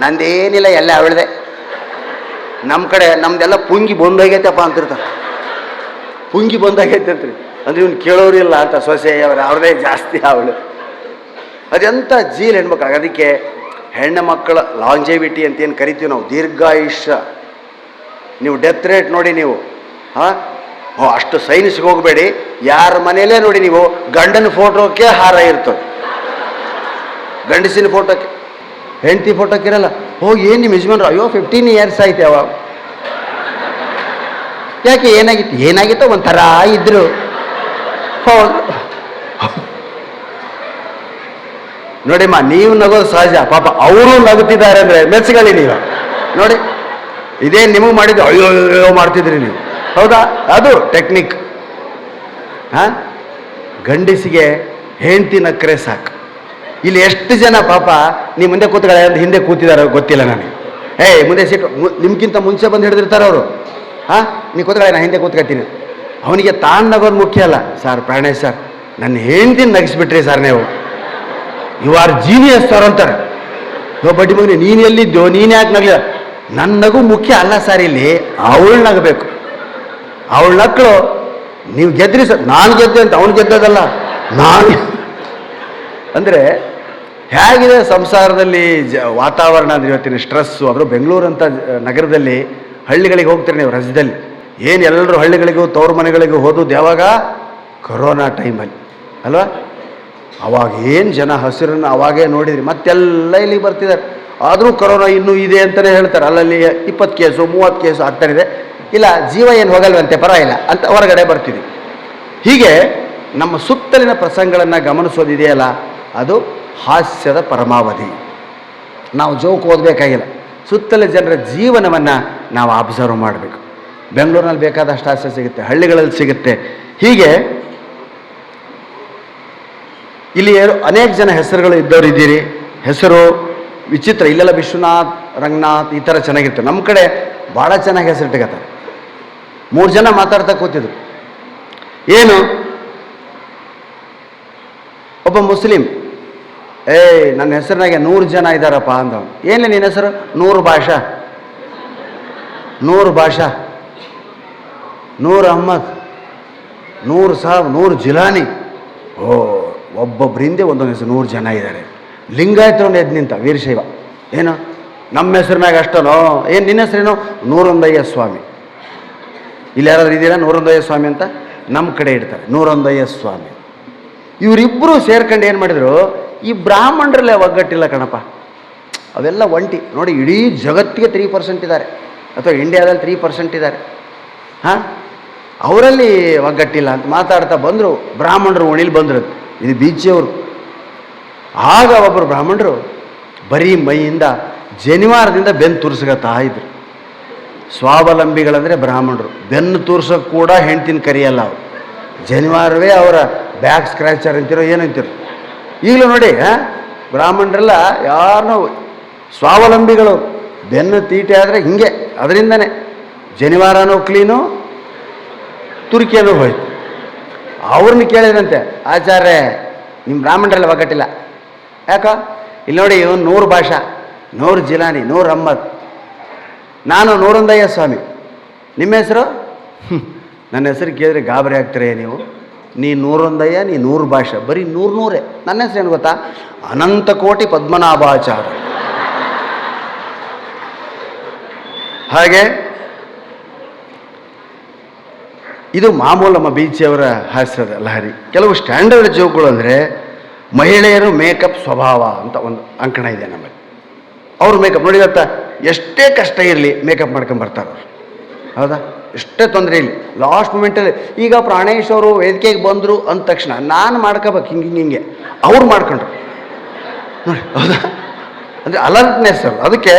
ನಂದೇನಿಲ್ಲ, ಎಲ್ಲ ಅವಳದೆ. ನಮ್ಮ ಕಡೆ ನಮ್ದೆಲ್ಲ ಪುಂಗಿ ಬಂದೋಗೈತಪ್ಪ ಅಂತಿರ್ತಾರೆ. ಪುಂಗಿ ಬಂದಾಗೈತೆ ಅಂತೀರಿ ಅಂದರೆ ಇವ್ನು ಕೇಳೋರಿಲ್ಲ ಅಂತ ಸೊಸೆ ಅವ್ರದೇ ಜಾಸ್ತಿ ಅವಳು. ಅದೆಂಥ ಜೀಲ್ ಹೆಣ್ಮಕ್ಳು. ಅದಕ್ಕೆ ಹೆಣ್ಣು ಮಕ್ಕಳ ಲಾಂಜೆವಿಟಿ ಅಂತ ಏನು ಕರಿತೀವಿ ನಾವು, ದೀರ್ಘಾಯುಷ್ಯ. ನೀವು ಡೆತ್ ರೇಟ್ ನೋಡಿ ನೀವು. ಅಷ್ಟು ಸೈನ್ಸ್ಗೆ ಹೋಗಬೇಡಿ. ಯಾರ ಮನೆಯಲ್ಲೇ ನೋಡಿ ನೀವು, ಗಂಡನ ಫೋಟೋಕ್ಕೆ ಹಾರ ಇರ್ತದೆ, ಗಂಡಸಿನ ಫೋಟೋಕ್ಕೆ. ಹೆಂಡತಿ ಫೋಟೋಕ್ಕೆ ಇರಲ್ಲ. ಏನು ನಿಮ್ಮ ಯಜಮಾನ್ರು? ಅಯ್ಯೋ 15 years ಆಯ್ತು. ಅವ ಯಾಕೆ ಏನಾಗಿತ್ತು ಒಂಥರ ಇದ್ರು. ಹೌದು ನೋಡಿಮ್ಮ, ನೀವು ನಗೋದು ಸಹಜ, ಪಾಪ ಅವರು ನಗುತ್ತಿದ್ದಾರೆ ಅಂದರೆ ಮೆಚ್ಚುಗಳಿ ನೀವು ನೋಡಿ. ಇದೇ ನಿಮಗೆ ಮಾಡಿದ್ದು ಅಯ್ಯೋ ಮಾಡ್ತಿದ್ರಿ ನೀವು. ಹೌದಾ? ಅದು ಟೆಕ್ನಿಕ್. ಗಂಡಸಿಗೆ ಹೆಂಡತಿ ನಕ್ಕರೆ ಸಾಕು. ಇಲ್ಲಿ ಎಷ್ಟು ಜನ ಪಾಪ ನೀ ಮುಂದೆ ಕೂತ್ಕೊಳ್ಳಿ ಅಂತ ಹಿಂದೆ ಕೂತಿದಾರೋ ಗೊತ್ತಿಲ್ಲ ನನಗೆ. ಮುಂದೆ ಸೀಟು ನಿಮ್ಗಿಂತ ಮುಂಚೆ ಬಂದು ಹಿಡಿದಿರ್ತಾರೆ ಅವರು. ನೀ ಕೂತ್ಕೊಳ್ಳಿ, ನಾನು ಹಿಂದೆ ಕೂತ್ಕೊಳ್ತೀನಿ. ಅವನಿಗೆ ತಾನು ನಗೋದು ಮುಖ್ಯ ಅಲ್ಲ. ಸರ್ ಪ್ರಾಣೇಶ್ ಸರ್, ನನ್ನ ಹೆಂಡತಿನ ನಗಿಸ್ಬಿಟ್ರಿ ಸರ್ ನೀವು, ಯು ಆರ್ ಜೀನಿಯಸ್ ಸರ್ ಅಂತಾರೆ. ಬಡ್ಡಿ ಮಗನಿ, ನೀನು ಎಲ್ಲಿದ್ದೋ, ನೀನು ಯಾಕೆ ನಗಲಿಲ್ಲ? ನನ್ನ ನಗು ಮುಖ್ಯ ಅಲ್ಲ ಸರ್, ಇಲ್ಲಿ ಅವಳು ನಗಬೇಕು. ಅವಳು ನಕ್ಕಳು ನೀವು ಗೆದ್ರಿ ಸರ್. ನಾನು ಗೆದ್ದೆ ಅಂತ ಅವನು ಗೆದ್ದದಲ್ಲ, ನಾನು. ಅಂದರೆ ಹೇಗಿದೆ ಸಂಸಾರದಲ್ಲಿ ವಾತಾವರಣ ಅಂದರೆ ಇವತ್ತಿನ ಸ್ಟ್ರೆಸ್ಸು. ಆದರೂ ಬೆಂಗಳೂರು ಅಂತ ನಗರದಲ್ಲಿ ಹಳ್ಳಿಗಳಿಗೆ ಹೋಗ್ತೀರಿ ನೀವು ರಜದಲ್ಲಿ. ಏನು ಎಲ್ಲರೂ ಹಳ್ಳಿಗಳಿಗೂ ತವ್ರ ಮನೆಗಳಿಗೂ ಹೋದದ್ದು ಯಾವಾಗ? ಕೊರೋನಾ ಟೈಮಲ್ಲಿ ಅಲ್ವಾ? ಅವಾಗ ಏನು ಜನ ಹಸಿರನ್ನು ಅವಾಗೇ ನೋಡಿದ್ರಿ. ಮತ್ತೆಲ್ಲ ಇಲ್ಲಿಗೆ ಬರ್ತಿದ್ದಾರೆ. ಆದರೂ ಕೊರೋನಾ ಇನ್ನೂ ಇದೆ ಅಂತಲೇ ಹೇಳ್ತಾರೆ. ಅಲ್ಲಲ್ಲಿ 20 ಕೇಸು 30 ಕೇಸು ಆಗ್ತಾನಿದೆ. ಇಲ್ಲ, ಜೀವ ಏನು ಹೋಗಲ್ವಂತೆ, ಪರವಾಗಿಲ್ಲ ಅಂತ ಹೊರಗಡೆ ಬರ್ತಿದ್ವಿ. ಹೀಗೆ ನಮ್ಮ ಸುತ್ತಲಿನ ಪ್ರಸಂಗಗಳನ್ನು ಗಮನಿಸೋದಿದೆಯಲ್ಲ, ಅದು ಹಾಸ್ಯದ ಪರಮಾವಧಿ. ನಾವು ಜೋಕ್ ಓದಬೇಕಾಗಿಲ್ಲ, ಸುತ್ತಲ ಜನರ ಜೀವನವನ್ನು ನಾವು ಅಬ್ಸರ್ವ್ ಮಾಡಬೇಕು. ಬೆಂಗಳೂರಿನಲ್ಲಿ ಬೇಕಾದಷ್ಟು ಹಾಸ್ಯ ಸಿಗುತ್ತೆ, ಹಳ್ಳಿಗಳಲ್ಲಿ ಸಿಗುತ್ತೆ. ಹೀಗೆ ಇಲ್ಲಿ ಅನೇಕ ಜನ ಹೆಸರುಗಳು ಇದ್ದವರು ಇದ್ದೀರಿ. ಹೆಸರು ವಿಚಿತ್ರ. ಇಲ್ಲೆಲ್ಲ ವಿಶ್ವನಾಥ್, ರಂಗನಾಥ್ ಈ ಥರ ಚೆನ್ನಾಗಿರ್ತವೆ. ನಮ್ಮ ಕಡೆ ಭಾಳ ಚೆನ್ನಾಗಿ ಹೆಸರಿಟ್ಕೊತಾರೆ. 3 ಜನ ಮಾತಾಡ್ತಾ ಕೂತಿದ್ರು. ಏನು, ಒಬ್ಬ ಮುಸ್ಲಿಂ, ನನ್ನ ಹೆಸರಿನಾಗೆ 100 ಜನ ಇದ್ದಾರಪ್ಪ ಅಂದವನು. ಏನೇ ನಿನ್ನ ಹೆಸರು? 100 ಭಾಷಾ, 100 ಭಾಷಾ, 100 ಅಹ್ಮದ್, 100 ಸಾಬ್, 100 ಜಿಲಾನಿ. ಒಬ್ಬೊಬ್ಬರ ಹಿಂದೆ ಒಂದೊಂದು ಹೆಸರು, 100 ಜನ ಇದ್ದಾರೆ. ಲಿಂಗಾಯತರನ್ನು ಎದ್ದು ನಿಂತ ವೀರಶೈವ. ಏನು ನಮ್ಮ ಹೆಸರಿನಾಗ ಅಷ್ಟನೋ? ಏನು ನಿನ್ನ ಹೆಸರೇನು? ನೂರೊಂದಯ್ಯ ಸ್ವಾಮಿ. ಇಲ್ಲಿ ಯಾರಾದ್ರೂ ಇದ್ದೀರಾ ನೂರೊಂದಯ್ಯ ಸ್ವಾಮಿ ಅಂತ? ನಮ್ಮ ಕಡೆ ಇಡ್ತಾರೆ ನೂರೊಂದಯ್ಯ ಸ್ವಾಮಿ. ಇವರಿಬ್ಬರು ಸೇರ್ಕೊಂಡು ಏನು ಮಾಡಿದ್ರು, ಈ ಬ್ರಾಹ್ಮಣರಲ್ಲೇ ಒಗ್ಗಟ್ಟಿಲ್ಲ ಕಣಪ್ಪ, ಅವೆಲ್ಲ ಒಂಟಿ. ನೋಡಿ, ಇಡೀ ಜಗತ್ತಿಗೆ 3% ಇದ್ದಾರೆ, ಅಥವಾ ಇಂಡಿಯಾದಲ್ಲಿ 3% ಇದ್ದಾರೆ. ಅವರಲ್ಲಿ ಒಗ್ಗಟ್ಟಿಲ್ಲ ಅಂತ ಮಾತಾಡ್ತಾ ಬಂದರು. ಬ್ರಾಹ್ಮಣರು ಉಣಿಲಿ ಬಂದರು, ಇದು ಬೀಚಿಯವರು. ಆಗ ಒಬ್ಬರು ಬ್ರಾಹ್ಮಣರು ಬರೀ ಮೈಯಿಂದ ಜನಿವಾರದಿಂದ ಬೆನ್ನು ತೂರ್ಸ್ಕೊತಾ ಇದ್ರು. ಸ್ವಾವಲಂಬಿಗಳಂದರೆ ಬ್ರಾಹ್ಮಣರು. ಬೆನ್ನು ತೂರ್ಸೋಕೆ ಕೂಡ ಹೆಂಡ್ತಿನ ಕರಿಯಲ್ಲ ಅವರು. ಜನಿವಾರವೇ ಅವರ ಬ್ಯಾಕ್ ಸ್ಕ್ರ್ಯಾಚರ್ ಅಂತಿರೋ ಏನಂತಿರೋ. ಈಗಲೂ ನೋಡಿ, ಬ್ರಾಹ್ಮಣರೆಲ್ಲ ಯಾರನ್ನೋ ಸ್ವಾವಲಂಬಿಗಳು. ಬೆನ್ನು ತೀಟೆ ಆದರೆ ಹಿಂಗೆ, ಅದರಿಂದನೇ ಜನಿವಾರನೂ ಕ್ಲೀನು, ತುರ್ಕಿಯೂ ಹೋಯ್ತು. ಅವ್ರನ್ನ ಕೇಳಿದಂತೆ, ಆಚಾರ್ಯ ನಿಮ್ಮ ಬ್ರಾಹ್ಮಣರೆಲ್ಲ ಒಗ್ಗಟ್ಟಿಲ್ಲ ಯಾಕೋ? ಇಲ್ಲಿ ನೋಡಿ, ಇವನು 100 ಭಾಷಾ, 100 ಜಿಲಾನಿ, 100 ಅಹ್ಮದ್, ನಾನು ನೂರೊಂದಯ್ಯ ಸ್ವಾಮಿ. ನಿಮ್ಮ ಹೆಸರು? ನನ್ನ ಹೆಸರು ಕೇಳಿದ್ರೆ ಗಾಬರಿ ಆಗ್ತಾರೆ ನೀವು. ನೀ ನೂರೊಂದಯ್ಯ, ನೀ 100 ಭಾಷಾ, ಬರೀ 100. ನನ್ನ ಹೆಸರು ಏನು ಗೊತ್ತಾ? ಅನಂತಕೋಟಿ ಪದ್ಮನಾಭಾಚಾರ. ಹಾಗೆ ಇದು ಮಾಮೂಲು ನಮ್ಮ ಬೀಚಿಯವರ ಹಾಸ್ಯದ ಲಹರಿ. ಕೆಲವು ಸ್ಟ್ಯಾಂಡರ್ಡ್ ಜೋಕ್ಗಳು ಅಂದರೆ, ಮಹಿಳೆಯರು ಮೇಕಪ್ ಸ್ವಭಾವ ಅಂತ ಒಂದು ಅಂಕಣ ಇದೆ ನಮ್ಮಲ್ಲಿ. ಅವ್ರು ಮೇಕಪ್ ನೋಡಿ ಗೊತ್ತಾ, ಎಷ್ಟೇ ಕಷ್ಟ ಇರಲಿ ಮೇಕಪ್ ಮಾಡ್ಕೊಂಬರ್ತಾರೆ ಅವರು. ಹೌದಾ? ಎಷ್ಟೇ ತೊಂದರೆ ಇಲ್ಲ, ಲಾಸ್ಟ್ ಮೂಮೆಂಟಲ್ಲಿ. ಈಗ ಪ್ರಾಣೇಶ್ ಅವರು ವೇದಿಕೆಗೆ ಬಂದರು ಅಂದ ತಕ್ಷಣ ನಾನು ಮಾಡ್ಕೋಬೇಕು ಹಿಂಗೆ ಅವ್ರು ಮಾಡ್ಕೊಂಡ್ರು ನೋಡಿ. ಹೌದಾ? ಅಂದರೆ ಅಲರ್ಟ್ನೆಸ್ ಅವರು. ಅದಕ್ಕೆ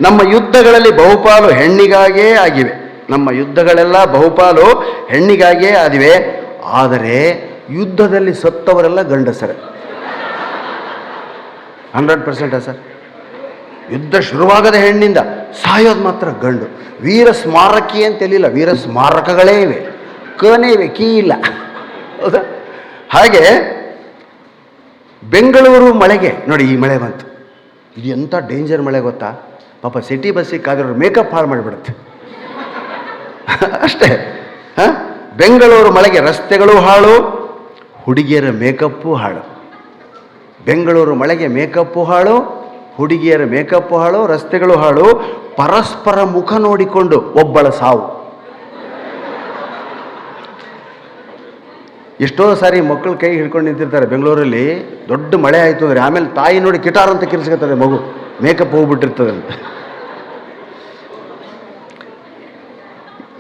ನಮ್ಮ ಯುದ್ಧಗಳಲ್ಲಿ ಬಹುಪಾಲು ಹೆಣ್ಣಿಗಾಗಿಯೇ ಆಗಿವೆ. ನಮ್ಮ ಯುದ್ಧಗಳೆಲ್ಲ ಬಹುಪಾಲು ಹೆಣ್ಣಿಗಾಗಿಯೇ ಆಗಿವೆ. ಆದರೆ ಯುದ್ಧದಲ್ಲಿ ಸತ್ತವರೆಲ್ಲ ಗಂಡಸರೇ. 100% ಸರ್. ಯುದ್ಧ ಶುರುವಾಗದ ಹೆಣ್ಣಿಂದ, ಸಾಯೋದು ಮಾತ್ರ ಗಂಡು. ವೀರ ಸ್ಮಾರಕಿ ಅಂತೇಳಿಲ್ಲ, ವೀರ ಸ್ಮಾರಕಗಳೇ ಇವೆ, ಕನೇ ಇವೆ, ಕೀ ಇಲ್ಲ. ಹೌದಾ? ಹಾಗೆ ಬೆಂಗಳೂರು ಮಳೆಗೆ ನೋಡಿ, ಈ ಮಳೆ ಬಂತು. ಇದು ಎಂಥ ಡೇಂಜರ್ ಮಳೆ ಗೊತ್ತಾ? ಪಾಪ ಸಿಟಿ ಬಸ್ಸಿಗೆ ಕಾದಿರೋರು ಮೇಕಪ್ ಹಾಳು ಮಾಡಿಬಿಡುತ್ತೆ ಅಷ್ಟೇ. ಬೆಂಗಳೂರು ಮಳೆಗೆ ರಸ್ತೆಗಳು ಹಾಳು, ಹುಡುಗಿಯರ ಮೇಕಪ್ಪು ಹಾಳು. ಬೆಂಗಳೂರು ಮಳೆಗೆ ಮೇಕಪ್ಪು ಹಾಳು, ಹುಡುಗಿಯರ ಮೇಕಪ್ಪು ಹಾಳು, ರಸ್ತೆಗಳು ಹಾಳು. ಪರಸ್ಪರ ಮುಖ ನೋಡಿಕೊಂಡು ಒಬ್ಬಳ ಸಾವು. ಎಷ್ಟೋ ಸಾರಿ ಮಕ್ಕಳು ಕೈ ಹಿಡ್ಕೊಂಡು ನಿಂತಿರ್ತಾರೆ ಬೆಂಗಳೂರಲ್ಲಿ. ದೊಡ್ಡ ಮಳೆ ಆಯಿತು ಅಂದರೆ ಆಮೇಲೆ ತಾಯಿ ನೋಡಿ ಕಿಟಾರ್ ಅಂತ ಕಿರ್ಸ್ಕೊತದೆ ಮಗು, ಮೇಕಪ್ ಹೋಗ್ಬಿಟ್ಟಿರ್ತದೆ ಅಂತ.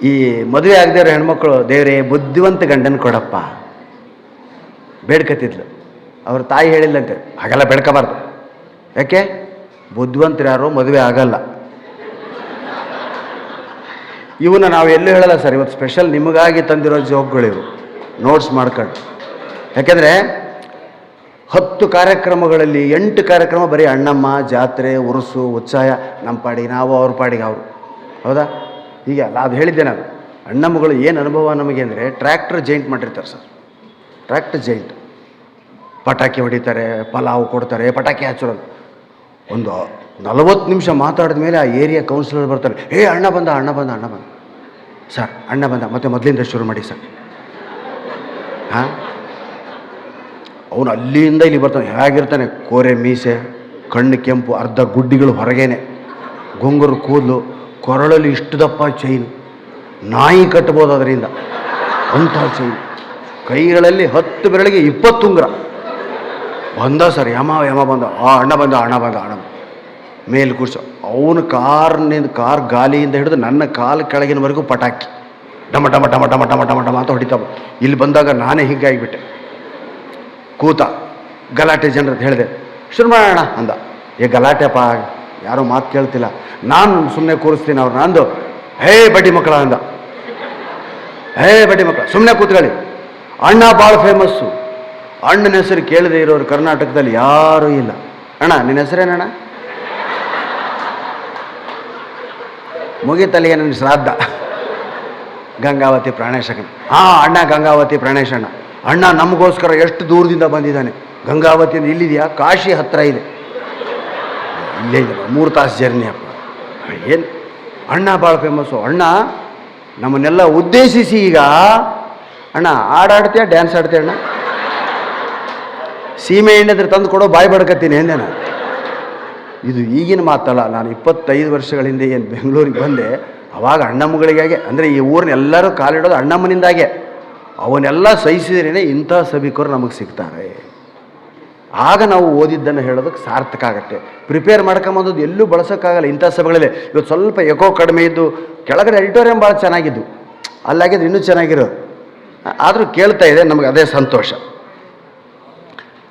ಈ ಮದುವೆ ಆಗದೇ ಇರೋ ಹೆಣ್ಮಕ್ಳು, ದೇವರೇ ಬುದ್ಧಿವಂತ ಗಂಡನ ಕೊಡಪ್ಪ ಬೇಡ್ಕತ್ತಿದ್ಲು. ಅವ್ರ ತಾಯಿ ಹೇಳಿಲ್ಲಂತೆ, ಹಾಗೆಲ್ಲ ಬೇಡ್ಕೋಬಾರ್ದು. ಯಾಕೆ? ಬುದ್ಧಿವಂತರು ಯಾರೋ ಮದುವೆ ಆಗಲ್ಲ. ಇವನ್ನ ನಾವು ಎಲ್ಲೂ ಹೇಳಲ್ಲ ಸರ್. ಇವತ್ತು ಸ್ಪೆಷಲ್ ನಿಮಗಾಗಿ ತಂದಿರೋ ಜೋಕ್ಗಳಿವು, ನೋಟ್ಸ್ ಮಾಡ್ಕೊಂಡು. ಯಾಕೆಂದರೆ 10 ಕಾರ್ಯಕ್ರಮಗಳಲ್ಲಿ 8 ಕಾರ್ಯಕ್ರಮ ಬರೀ ಅಣ್ಣಮ್ಮ, ಜಾತ್ರೆ, ಉರುಸು, ಉತ್ಸಾಹ. ನಮ್ಮ ಪಾಡಿಗೆ ನಾವು, ಅವ್ರ ಪಾಡಿಗೆ ಅವರು. ಹೌದಾ? ಹೀಗೆ ಅಲ್ಲ, ಅದು ಹೇಳಿದ್ದೆ ನಾನು. ಅಣ್ಣಮ್ಮಗಳು ಏನು ಅನುಭವ ನಮಗೆ ಅಂದರೆ, ಟ್ರ್ಯಾಕ್ಟರ್ ಜೈಂಟ್ ಮಾಡಿರ್ತಾರೆ ಸರ್. ಟ್ರ್ಯಾಕ್ಟರ್ ಜೈಂಟ್, ಪಟಾಕಿ ಹೊಡಿತಾರೆ, ಪಲಾವ್ ಕೊಡ್ತಾರೆ, ಪಟಾಕಿ ಹಚ್ಚೋದು. ಒಂದು 40 ನಿಮಿಷ ಮಾತಾಡಿದ ಮೇಲೆ ಆ ಏರಿಯಾ ಕೌನ್ಸಿಲರ್ ಬರ್ತಾರೆ. ಅಣ್ಣ ಬಂದ, ಅಣ್ಣ ಬಂದ, ಅಣ್ಣ ಬಂದ ಸರ್, ಅಣ್ಣ ಬಂದ, ಮತ್ತೆ ಮೊದಲಿಂದ ಶುರು ಮಾಡಿ ಸರ್. ಅವನು ಅಲ್ಲಿಂದ ಇಲ್ಲಿ ಬರ್ತಾನೆ. ಹೇಗಿರ್ತಾನೆ? ಕೋರೆ ಮೀಸೆ, ಕಣ್ಣು ಕೆಂಪು, ಅರ್ಧ ಗುಡ್ಡಿಗಳು ಹೊರಗೇನೆ, ಗೊಂಗುರು ಕೂದಲು, ಕೊರಳಲ್ಲಿ ಇಷ್ಟು ದಪ್ಪ ಚೈನ್, ನಾಯಿ ಕಟ್ಬೋದು ಅದರಿಂದ ಅಂಥ ಚೈನ್, ಕೈಗಳಲ್ಲಿ 10 ಬೆರಳಿಗೆ 20 ಉಂಗುರ. ಬಂದ ಸರ್, ಯಮ ಬಂದ, ಅಣ್ಣ ಬಂದ, ಅಣ್ಣ ಬಂದ, ಅಣ್ಣ ಮೇಲೆ ಕೂರ್ಸೋ. ಅವನು ಕಾರ್ ಗಾಲಿಯಿಂದ ಹಿಡಿದು ನನ್ನ ಕಾಲು ಕೆಳಗಿನವರೆಗೂ ಪಟಾಕಿ ಡಮ ಡಮ ಡಮ ಡಮ ಡಮ ಡಮ ಡಮ ಅಂತ ಹೊಡಿತಾವ. ಇಲ್ಲಿ ಬಂದಾಗ ನಾನೇ ಹೀಗಾಗಿಬಿಟ್ಟೆ. ಕೂತ ಗಲಾಟೆ ಜನರದ್ದು ಹೇಳಿದೆ, ಶುರು ಮಾಡೋಣ ಅಂದ. ಗಲಾಟೆಪ್ಪ, ಯಾರೂ ಮಾತು ಕೇಳ್ತಿಲ್ಲ. ನಾನು ಸುಮ್ಮನೆ ಕೂರಿಸ್ತೀನಿ ಅವ್ರು. ನಂದು ಬಡ್ಡಿ ಮಕ್ಕಳ ಅಂದ. ಬಡ್ಡಿ ಮಕ್ಕಳ ಸುಮ್ಮನೆ ಕೂತ್ಕೊಳ್ಳಿ. ಅಣ್ಣ ಭಾಳ ಫೇಮಸ್ಸು. ಅಣ್ಣನ ಹೆಸರು ಕೇಳದೆ ಇರೋರು ಕರ್ನಾಟಕದಲ್ಲಿ ಯಾರೂ ಇಲ್ಲ. ಅಣ್ಣ ನಿನ್ನ ಹೆಸರೇನಣ್ಣ? ಮುಗಿತಲ್ಲಿಗೆ ನನ್ನ ಶ್ರಾದ್ದ. ಗಂಗಾವತಿ ಪ್ರಾಣೇಶ ಅಣ್ಣ ಗಂಗಾವತಿ ಪ್ರಾಣೇಶ ಅಣ್ಣ ಅಣ್ಣ ನಮಗೋಸ್ಕರ ಎಷ್ಟು ದೂರದಿಂದ ಬಂದಿದ್ದಾನೆ. ಗಂಗಾವತಿಯಿಂದ ಇಲ್ಲಿದೆಯಾ? ಕಾಶಿ ಹತ್ತಿರ ಇದೆ. ಇಲ್ಲೇ ಇದೆ, 3 ತಾಸು ಜರ್ನಿ ಅಪ್ಪ. ಏನು ಅಣ್ಣ ಭಾಳ ಫೇಮಸ್ಸು. ಅಣ್ಣ ನಮ್ಮನ್ನೆಲ್ಲ ಉದ್ದೇಶಿಸಿ ಈಗ ಅಣ್ಣ ಆಡ್ತೀಯ, ಡ್ಯಾನ್ಸ್ ಆಡ್ತೀಯ ಅಣ್ಣ? ಸೀಮೆ ಎಣ್ಣೆದ್ರೆ ತಂದು ಕೊಡೋ ಬಾಯಿ ಬಡ್ಕತ್ತೀನಿ ಎಂದೆ ನಾನು. ಇದು ಈಗಿನ ಮಾತಲ್ಲ. ನಾನು 25 ವರ್ಷಗಳ ಹಿಂದೆ ಏನು ಬೆಂಗಳೂರಿಗೆ ಬಂದೆ, ಅವಾಗ ಅಣ್ಣಮ್ಮಗಳಿಗಾಗೆ, ಅಂದರೆ ಈ ಊರಿನ ಎಲ್ಲರೂ ಕಾಲಿಡೋದು ಅಣ್ಣಮ್ಮನಿಂದಾಗೆ. ಅವನ್ನೆಲ್ಲ ಸಹಿಸಿದ್ರೇ ಇಂಥ ಸಭಿಕರು ನಮಗೆ ಸಿಗ್ತಾರೆ. ಆಗ ನಾವು ಓದಿದ್ದನ್ನು ಹೇಳೋದಕ್ಕೆ ಸಾರ್ಥಕ ಆಗುತ್ತೆ. ಪ್ರಿಪೇರ್ ಮಾಡ್ಕೊಂಬಂದದ್ದು ಎಲ್ಲೂ ಬಳಸೋಕ್ಕಾಗಲ್ಲ ಇಂಥ ಸಭೆಗಳಲ್ಲಿ. ಇವತ್ತು ಸ್ವಲ್ಪ ಎಕೋ ಕಡಿಮೆ ಇದ್ದು, ಕೆಳಗಡೆ ಆಡಿಟೋರಿಯಂ ಭಾಳ ಚೆನ್ನಾಗಿದ್ದು, ಅಲ್ಲಾಗಿದ್ರೆ ಇನ್ನೂ ಚೆನ್ನಾಗಿರೋದು. ಆದರೂ ಕೇಳ್ತಾ ಇದೆ, ನಮಗೆ ಅದೇ ಸಂತೋಷ.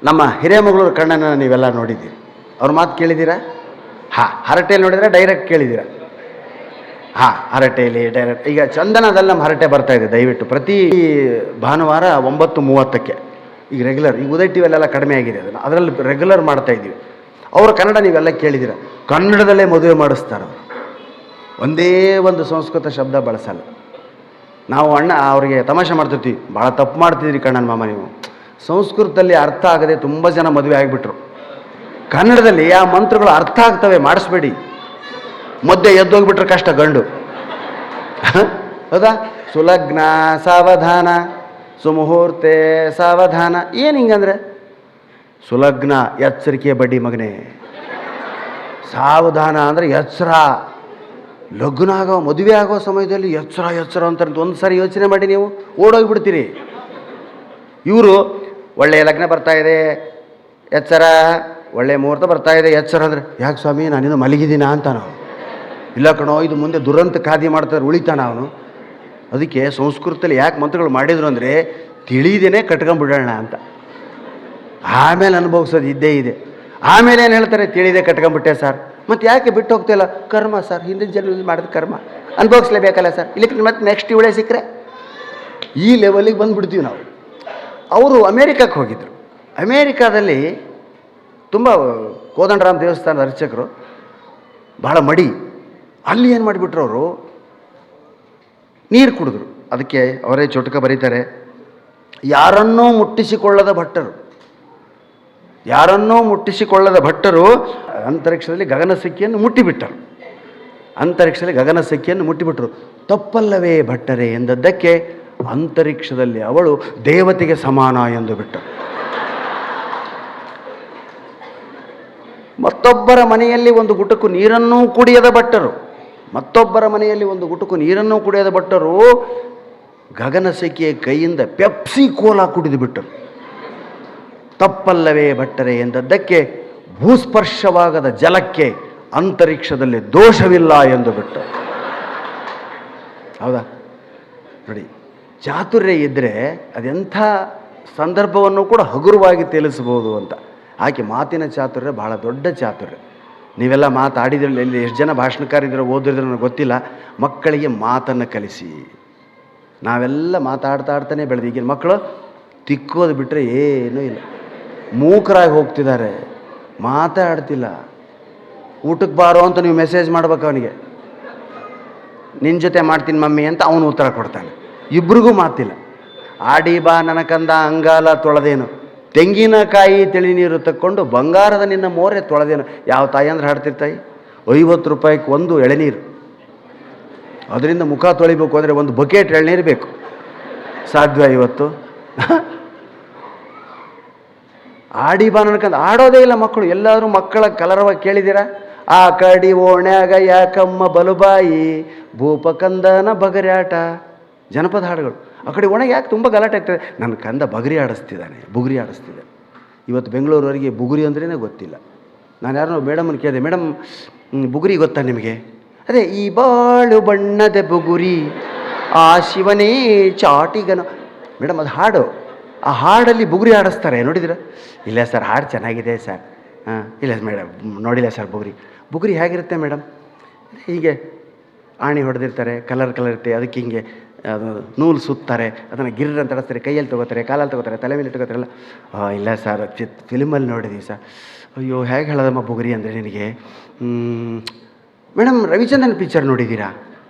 ನಮ್ಮ ಹಿರೇಮಗಳೂರು ಕಣ್ಣನ ನೀವೆಲ್ಲ ನೋಡಿದ್ದೀರಿ, ಅವ್ರ ಮಾತು ಕೇಳಿದ್ದೀರಾ? ಹರಟೆಯಲ್ಲಿ ನೋಡಿದ್ರೆ ಡೈರೆಕ್ಟ್ ಕೇಳಿದ್ದೀರಾ? ಹರಟೆಯಲ್ಲಿ ಡೈರೆಕ್ಟ್. ಈಗ ಚಂದನದಲ್ಲಿ ನಮ್ಮ ಹರಟೆ ಬರ್ತಾಯಿದೆ. ದಯವಿಟ್ಟು ಪ್ರತಿ ಭಾನುವಾರ 9:30ಕ್ಕೆ ಈಗ ರೆಗ್ಯುಲರ್. ಈಗ ಉದಯ ಟಿ ವಿಯಲ್ಲೆಲ್ಲ ಕಡಿಮೆ ಆಗಿದೆ, ಅದರಲ್ಲಿ ರೆಗ್ಯುಲರ್ ಮಾಡ್ತಾಯಿದ್ದೀವಿ. ಅವರು ಕನ್ನಡ ನೀವೆಲ್ಲ ಕೇಳಿದ್ದೀರ, ಕನ್ನಡದಲ್ಲೇ ಮದುವೆ ಮಾಡಿಸ್ತಾರೆ ಅವರು. ಒಂದೇ ಒಂದು ಸಂಸ್ಕೃತ ಶಬ್ದ ಬಳಸಲ್ಲ. ನಾವು ಅಣ್ಣ ಅವರಿಗೆ ತಮಾಷೆ ಮಾಡ್ತಿರ್ತೀವಿ, ಭಾಳ ತಪ್ಪು ಮಾಡ್ತಿದ್ರಿ ಕಣ್ಣನ ಮಾಮ ನೀವು. ಸಂಸ್ಕೃತದಲ್ಲಿ ಅರ್ಥ ಆಗದೆ ತುಂಬ ಜನ ಮದುವೆ ಆಗಿಬಿಟ್ರು. ಕನ್ನಡದಲ್ಲಿ ಆ ಮಂತ್ರಗಳು ಅರ್ಥ ಆಗ್ತವೆ, ಮಾಡಿಸ್ಬೇಡಿ. ಮಧ್ಯೆ ಎದ್ದೋಗ್ಬಿಟ್ರೆ ಕಷ್ಟ ಗಂಡು. ಹೌದಾ? ಸುಲಗ್ನ ಸಾವಧಾನ, ಸುಮುಹೂರ್ತೆ ಸಾವಧಾನ. ಏನು ಹಿಂಗಂದ್ರೆ? ಸುಲಗ್ನ ಎಚ್ಚರಿಕೆ ಬಡ್ಡಿ ಮಗನೇ, ಸಾವಧಾನ ಅಂದರೆ ಎಚ್ಚರ. ಲಗ್ನ ಆಗೋ ಮದುವೆ ಆಗೋ ಸಮಯದಲ್ಲಿ ಎಚ್ಚರ ಅಂತ ಒಂದು ಸಾರಿ ಯೋಚನೆ ಮಾಡಿ, ನೀವು ಓಡೋಗಿಬಿಡ್ತೀರಿ. ಇವರು ಒಳ್ಳೆಯ ಲಗ್ನ ಬರ್ತಾ ಇದೆ ಎಚ್ಚರ, ಒಳ್ಳೆಯ ಮುಹೂರ್ತ ಬರ್ತಾ ಇದೆ ಎಚ್ಚರ ಅಂದರೆ, ಯಾಕೆ ಸ್ವಾಮಿ ನಾನಿನ್ನು ಮಲಗಿದ್ದೀನ ಅಂತ ನಾವು. ಇಲ್ಲ ಕಣೋ, ಇದು ಮುಂದೆ ದುರಂತ ಖಾದಿ ಮಾಡ್ತಾರೆ, ಉಳಿತಾನ ಅವನು. ಅದಕ್ಕೆ ಸಂಸ್ಕೃತದಲ್ಲಿ ಯಾಕೆ ಮಂತ್ರಗಳು ಮಾಡಿದ್ರು ಅಂದರೆ, ತಿಳಿದೇನೆ ಕಟ್ಕೊಂಡ್ಬಿಡೋಣ ಅಂತ. ಆಮೇಲೆ ಅನುಭವಿಸೋದು ಇದ್ದೇ ಇದೆ. ಆಮೇಲೆ ಏನು ಹೇಳ್ತಾರೆ? ತಿಳಿದೆ ಕಟ್ಕೊಂಡ್ಬಿಟ್ಟೆ ಸರ್. ಮತ್ತು ಯಾಕೆ ಬಿಟ್ಟು ಹೋಗ್ತಿಲ್ಲ? ಕರ್ಮ ಸರ್, ಹಿಂದಿನ ಜನ್ಮದಲ್ಲಿ ಮಾಡಿದ ಕರ್ಮ ಅನುಭವಿಸ್ಲೇಬೇಕಲ್ಲ ಸರ್. ಇಲ್ಲಿಕ್ಕೆ ಮತ್ತೆ ನೆಕ್ಸ್ಟ್ ಇವಳೇ ಸಿಕ್ಕರೆ ಈ ಲೆವೆಲಿಗೆ ಬಂದುಬಿಡ್ತೀವಿ ನಾವು. ಅವರು ಅಮೇರಿಕಕ್ಕೆ ಹೋಗಿದ್ದರು. ಅಮೇರಿಕಾದಲ್ಲಿ ತುಂಬ ಕೋದಂಡರಾಮ್ ದೇವಸ್ಥಾನದ ಅರ್ಚಕರು, ಭಾಳ ಮಡಿ. ಅಲ್ಲಿ ಏನು ಮಾಡಿಬಿಟ್ರು ಅವರು, ನೀರು ಕುಡಿದ್ರು. ಅದಕ್ಕೆ ಅವರೇ ಚೊಟಕ ಬರೀತಾರೆ, ಯಾರನ್ನೂ ಮುಟ್ಟಿಸಿಕೊಳ್ಳದ ಭಟ್ಟರು, ಯಾರನ್ನೂ ಮುಟ್ಟಿಸಿಕೊಳ್ಳದ ಭಟ್ಟರು ಅಂತರಿಕ್ಷದಲ್ಲಿ ಗಗನಸಖಿಯನ್ನು ಮುಟ್ಟಿಬಿಟ್ಟರು. ಅಂತರಿಕ್ಷದಲ್ಲಿ ಗಗನಸಖಿಯನ್ನು ಮುಟ್ಟಿಬಿಟ್ರು. ತಪ್ಪಲ್ಲವೇ ಭಟ್ಟರೆ ಎಂದದ್ದಕ್ಕೆ ಅಂತರಿಕ್ಷದಲ್ಲಿ ಅವಳು ದೇವತೆಗೆ ಸಮಾನ ಎಂದು ಬಿಟ್ಟರು. ಮತ್ತೊಬ್ಬರ ಮನೆಯಲ್ಲಿ ಒಂದು ಗುಟುಕು ನೀರನ್ನೂ ಕುಡಿಯದ ಭಟ್ಟರು, ಮತ್ತೊಬ್ಬರ ಮನೆಯಲ್ಲಿ ಒಂದು ಗುಟುಕು ನೀರನ್ನೂ ಕುಡಿಯದ ಭಟ್ಟರು ಗಗನಸಖಿಯ ಕೈಯಿಂದ ಪೆಪ್ಸಿ ಕೋಲಾ ಕುಡಿದು ಬಿಟ್ಟರು. ತಪ್ಪಲ್ಲವೇ ಭಟ್ಟರೆ ಎಂದದ್ದಕ್ಕೆ ಭೂಸ್ಪರ್ಶವಾಗದ ಜಲಕ್ಕೆ ಅಂತರಿಕ್ಷದಲ್ಲಿ ದೋಷವಿಲ್ಲ ಎಂದು ಬಿಟ್ಟರು. ಹೌದಾ? ನೋಡಿ, ಚಾತುರ್ಯ ಇದ್ದರೆ ಅದೆಂಥ ಸಂದರ್ಭವನ್ನು ಕೂಡ ಹಗುರವಾಗಿ ತಿಳಿಸ್ಬೋದು ಅಂತ. ಆಕೆ ಮಾತಿನ ಚಾತುರ್ಯ ಬಹಳ ದೊಡ್ಡ ಚಾತುರ್ಯ. ನೀವೆಲ್ಲ ಮಾತಾಡಿದ್ರಲ್ಲಿ ಇಲ್ಲಿ ಎಷ್ಟು ಜನ ಭಾಷಣಕಾರಿದ್ರು ಓದಿದ್ರೆ ನನಗೆ ಗೊತ್ತಿಲ್ಲ. ಮಕ್ಕಳಿಗೆ ಮಾತನ್ನು ಕಲಿಸಿ. ನಾವೆಲ್ಲ ಮಾತಾಡ್ತಾನೆ ಬೆಳೆದು. ಈಗಿನ ಮಕ್ಕಳು ತಿಕ್ಕೋದು ಬಿಟ್ಟರೆ ಏನೂ ಇಲ್ಲ, ಮೂಕರಾಗಿ ಹೋಗ್ತಿದ್ದಾರೆ, ಮಾತಾಡ್ತಿಲ್ಲ. ಊಟಕ್ಕೆ ಬಾರೋ ಅಂತ ನೀವು ಮೆಸೇಜ್ ಮಾಡ್ಬೇಕು ಅವನಿಗೆ, ನಿನ್ನ ಜೊತೆ ಮಾಡ್ತೀನಿ ಮಮ್ಮಿ ಅಂತ ಅವನು ಉತ್ತರ ಕೊಡ್ತಾನೆ. ಇಬ್ರಿಗೂ ಮಾತಿಲ್ಲ. ಆಡಿ ಬಾ ನನ್ನ ಕಂದ ಅಂಗಾಲ ತೊಳೆದೇನು, ತೆಂಗಿನಕಾಯಿ ತಿಳಿ ನೀರು ತಕ್ಕೊಂಡು ಬಂಗಾರದ ನಿನ್ನ ಮೋರೆ ತೊಳೆದೇನು. ಯಾವ ತಾಯಿ ಅಂದ್ರೆ ಹಾಡ್ತಿರ್ತಾಯಿ? 50 ರೂಪಾಯಿಗೆ ಒಂದು ಎಳೆನೀರು, ಅದರಿಂದ ಮುಖ ತೊಳಿಬೇಕು ಅಂದರೆ ಒಂದು ಬಕೆಟ್ ಎಳ್ನೀರು ಬೇಕು. ಸಾಧ್ಯ ಇವತ್ತು? ಆಡಿ ಬಾ ನನ್ಕಂದ ಆಡೋದೇ ಇಲ್ಲ ಮಕ್ಕಳು. ಎಲ್ಲರೂ ಮಕ್ಕಳ ಕಲರವ ಕೇಳಿದ್ದೀರಾ? ಆ ಕಡಿ ಓಣ್ಯಾಗ ಯಾಕಮ್ಮ ಬಲುಬಾಯಿ ಭೂಪಕಂದನ ಬಗರ್ಯಾಟ. ಜನಪದ ಹಾಡುಗಳು. ಆ ಕಡೆ ಒಣಗೆ ಯಾಕೆ ತುಂಬ ಗಲಾಟೆ ಆಗ್ತದೆ? ನನ್ನ ಕಂದ ಬುಗುರಿ ಆಡಿಸ್ತಿದೆ. ಇವತ್ತು ಬೆಂಗಳೂರವರೆಗೆ ಬುಗುರಿ ಅಂದ್ರೇ ಗೊತ್ತಿಲ್ಲ. ನಾನು ಯಾರನ್ನೋ ಮೇಡಮನ್ನು ಕೇಳಿದೆ, ಮೇಡಮ್ ಬುಗುರಿ ಗೊತ್ತಾ ನಿಮಗೆ? ಅದೇ ಈ ಬಾಳು ಬಣ್ಣದ ಬುಗುರಿ ಆ ಶಿವನೇ ಚಾಟಿಗನ. ಮೇಡಮ್ ಅದು ಹಾಡು, ಆ ಹಾಡಲ್ಲಿ ಬುಗುರಿ ಆಡಿಸ್ತಾರೆ, ನೋಡಿದಿರ? ಇಲ್ಲ ಸರ್, ಹಾಡು ಚೆನ್ನಾಗಿದೆ ಸರ್. ಇಲ್ಲ ಮೇಡಮ್, ನೋಡಿಲ್ಲ ಸರ್. ಬುಗುರಿ ಹೇಗಿರುತ್ತೆ ಮೇಡಮ್? ಹೀಗೆ ಆಣಿ ಹೊಡೆದಿರ್ತಾರೆ, ಕಲರ್ ಇರುತ್ತೆ, ಅದಕ್ಕೆ ಹಿಂಗೆ ಅದು ನೂಲು ಸುತ್ತಾರೆ, ಅದನ್ನು ಗಿರ್ರ ಅಂತ ಆಡಿಸ್ತಾರೆ, ಕೈಯಲ್ಲಿ ತೊಗೋತಾರೆ, ಕಾಲಲ್ಲಿ ತೊಗೋತಾರೆ, ತಲೆ ಮೇಲೆ ಇಟ್ಕೋತಾರಲ್ಲ. ಇಲ್ಲ ಸರ್, ಫಿಲ್ಮಲ್ಲಿ ನೋಡಿದ್ದೀವಿ ಸರ್. ಅಯ್ಯೋ, ಹೇಗೆ ಹೇಳೋದಮ್ಮ ಬುಗುರಿ ಅಂದರೆ ನಿನಗೆ? ಮೇಡಮ್ ರವಿಚಂದ್ರನ್ ಪಿಕ್ಚರ್ ನೋಡಿದ್ದೀರಾ?